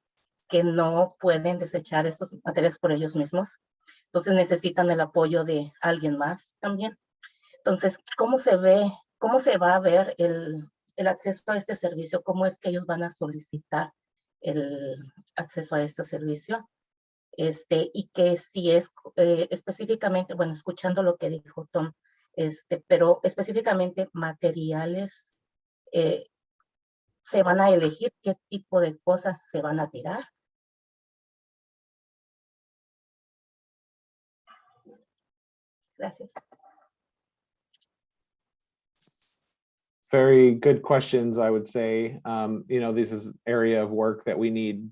que no pueden desechar estos materiales por ellos mismos. Entonces necesitan el apoyo de alguien más también. Entonces, ¿cómo se va a ver el acceso a este servicio? ¿Cómo es que ellos van a solicitar el acceso a este servicio? Y que si es específicamente, bueno, escuchando lo que dijo Tom, pero específicamente materiales, se van a elegir qué tipo de cosas se van a tirar. Gracias. Very good questions, I would say. You know, this is an area of work that we need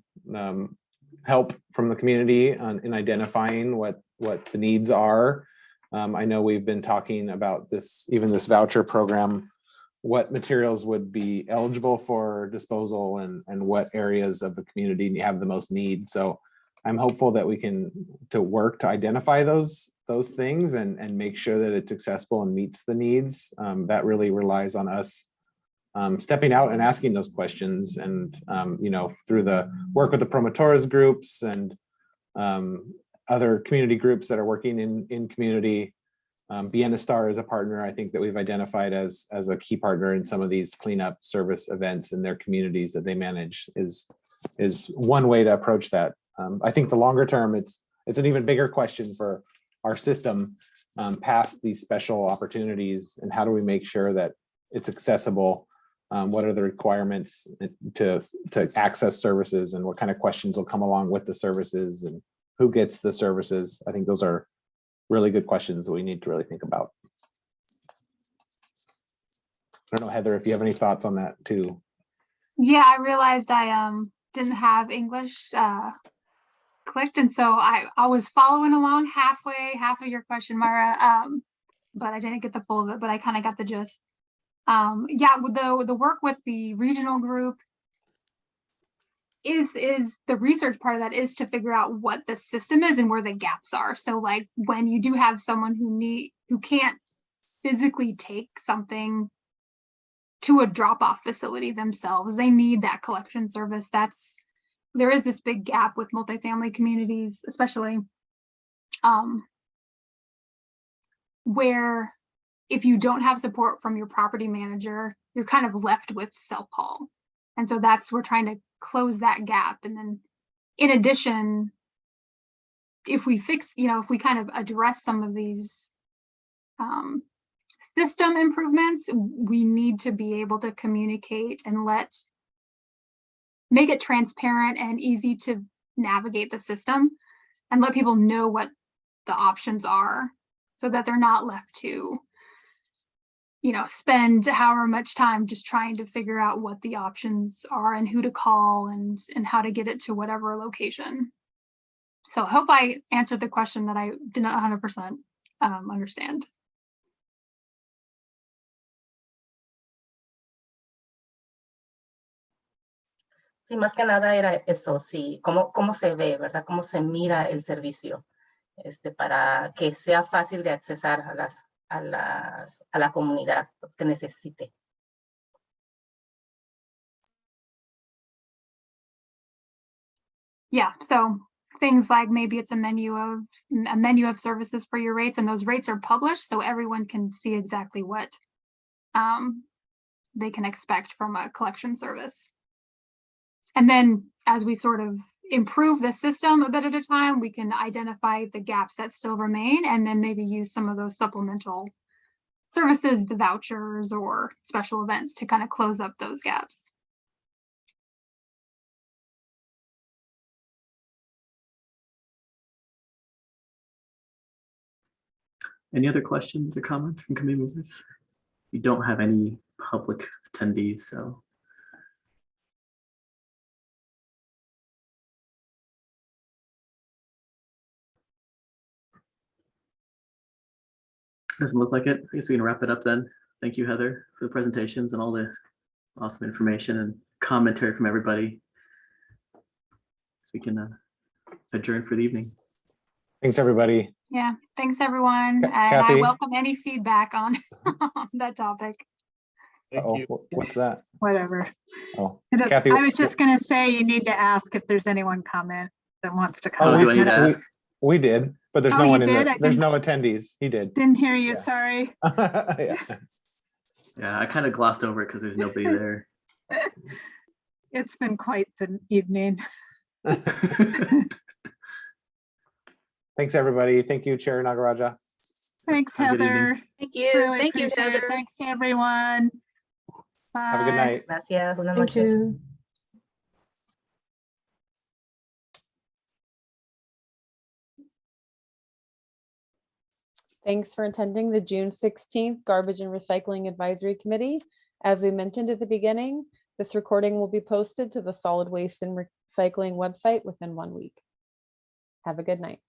help from the community in identifying what the needs are. I know we've been talking about this, even this voucher program, what materials would be eligible for disposal and what areas of the community have the most need. So I'm hopeful that we can work to identify those things and make sure that it's accessible and meets the needs. That really relies on us stepping out and asking those questions, and you know, through the work with the promotores groups and other community groups that are working in community. Bienestar is a partner I think that we've identified as a key partner in some of these cleanup service events in their communities that they manage is one way to approach that. I think the longer term, it's an even bigger question for our system past these special opportunities, and how do we make sure that it's accessible? What are the requirements to access services, and what kind of questions will come along with the services, and who gets the services? I think those are really good questions that we need to really think about. I don't know, Heather, if you have any thoughts on that too. Yeah, I realized I didn't have English clicked, and so I was following along half of your question, Mara, but I didn't get the full of it, but I kind of got the gist. Yeah, with the work with the regional group is the research part of that is to figure out what the system is and where the gaps are. So like when you do have someone who can't physically take something to a drop-off facility themselves, they need that collection service. There is this big gap with multifamily communities, especially where if you don't have support from your property manager, you're kind of left with self-haul. And so we're trying to close that gap. And then in addition, if we kind of address some of these system improvements, we need to be able to communicate and make it transparent and easy to navigate the system and let people know what the options are so that they're not left to spend however much time just trying to figure out what the options are and who to call and how to get it to whatever location. So I hope I answered the question that I did not 100% understand. Sí, más que nada era eso, sí, cómo se ve, ¿verdad? Cómo se mira el servicio, para que sea fácil de accesar a la comunidad que necesite. Yeah, so things like maybe it's a menu of services for your rates, and those rates are published so everyone can see exactly what they can expect from a collection service. And then as we sort of improve the system a bit at a time, we can identify the gaps that still remain and then maybe use some of those supplemental services, the vouchers or special events to kind of close up those gaps. Any other questions or comments from committee members? We don't have any public attendees, so. Doesn't look like it. I guess we can wrap it up then. Thank you, Heather, for the presentations and all the awesome information and commentary from everybody. So we can adjourn for the evening. Thanks, everybody. Yeah, thanks everyone. And Kathy? I welcome any feedback on that topic. What's that? Whatever. Oh, Kathy, I was just going to say you need to ask if there's anyone comment that wants to comment. Do I need to ask? We did, but there's no one in there. There's no attendees. He did. Didn't hear you. Sorry. Yeah. Yeah, I kind of glossed over it because there's nobody there. It's been quite the evening. Thanks, everybody. Thank you, Chair Nagaraja. Thanks, Have a good Heather. evening. Thank you. Really Thank you, appreciate it. Heather. Thanks, everyone. Bye. Have a good night. Gracias. Buenas Thank noches. you. Thanks for attending the June 16th Garbage and Recycling Advisory Committee. As we mentioned at the beginning, this recording will be posted to the Solid Waste and Recycling website within 1 week. Have a good night.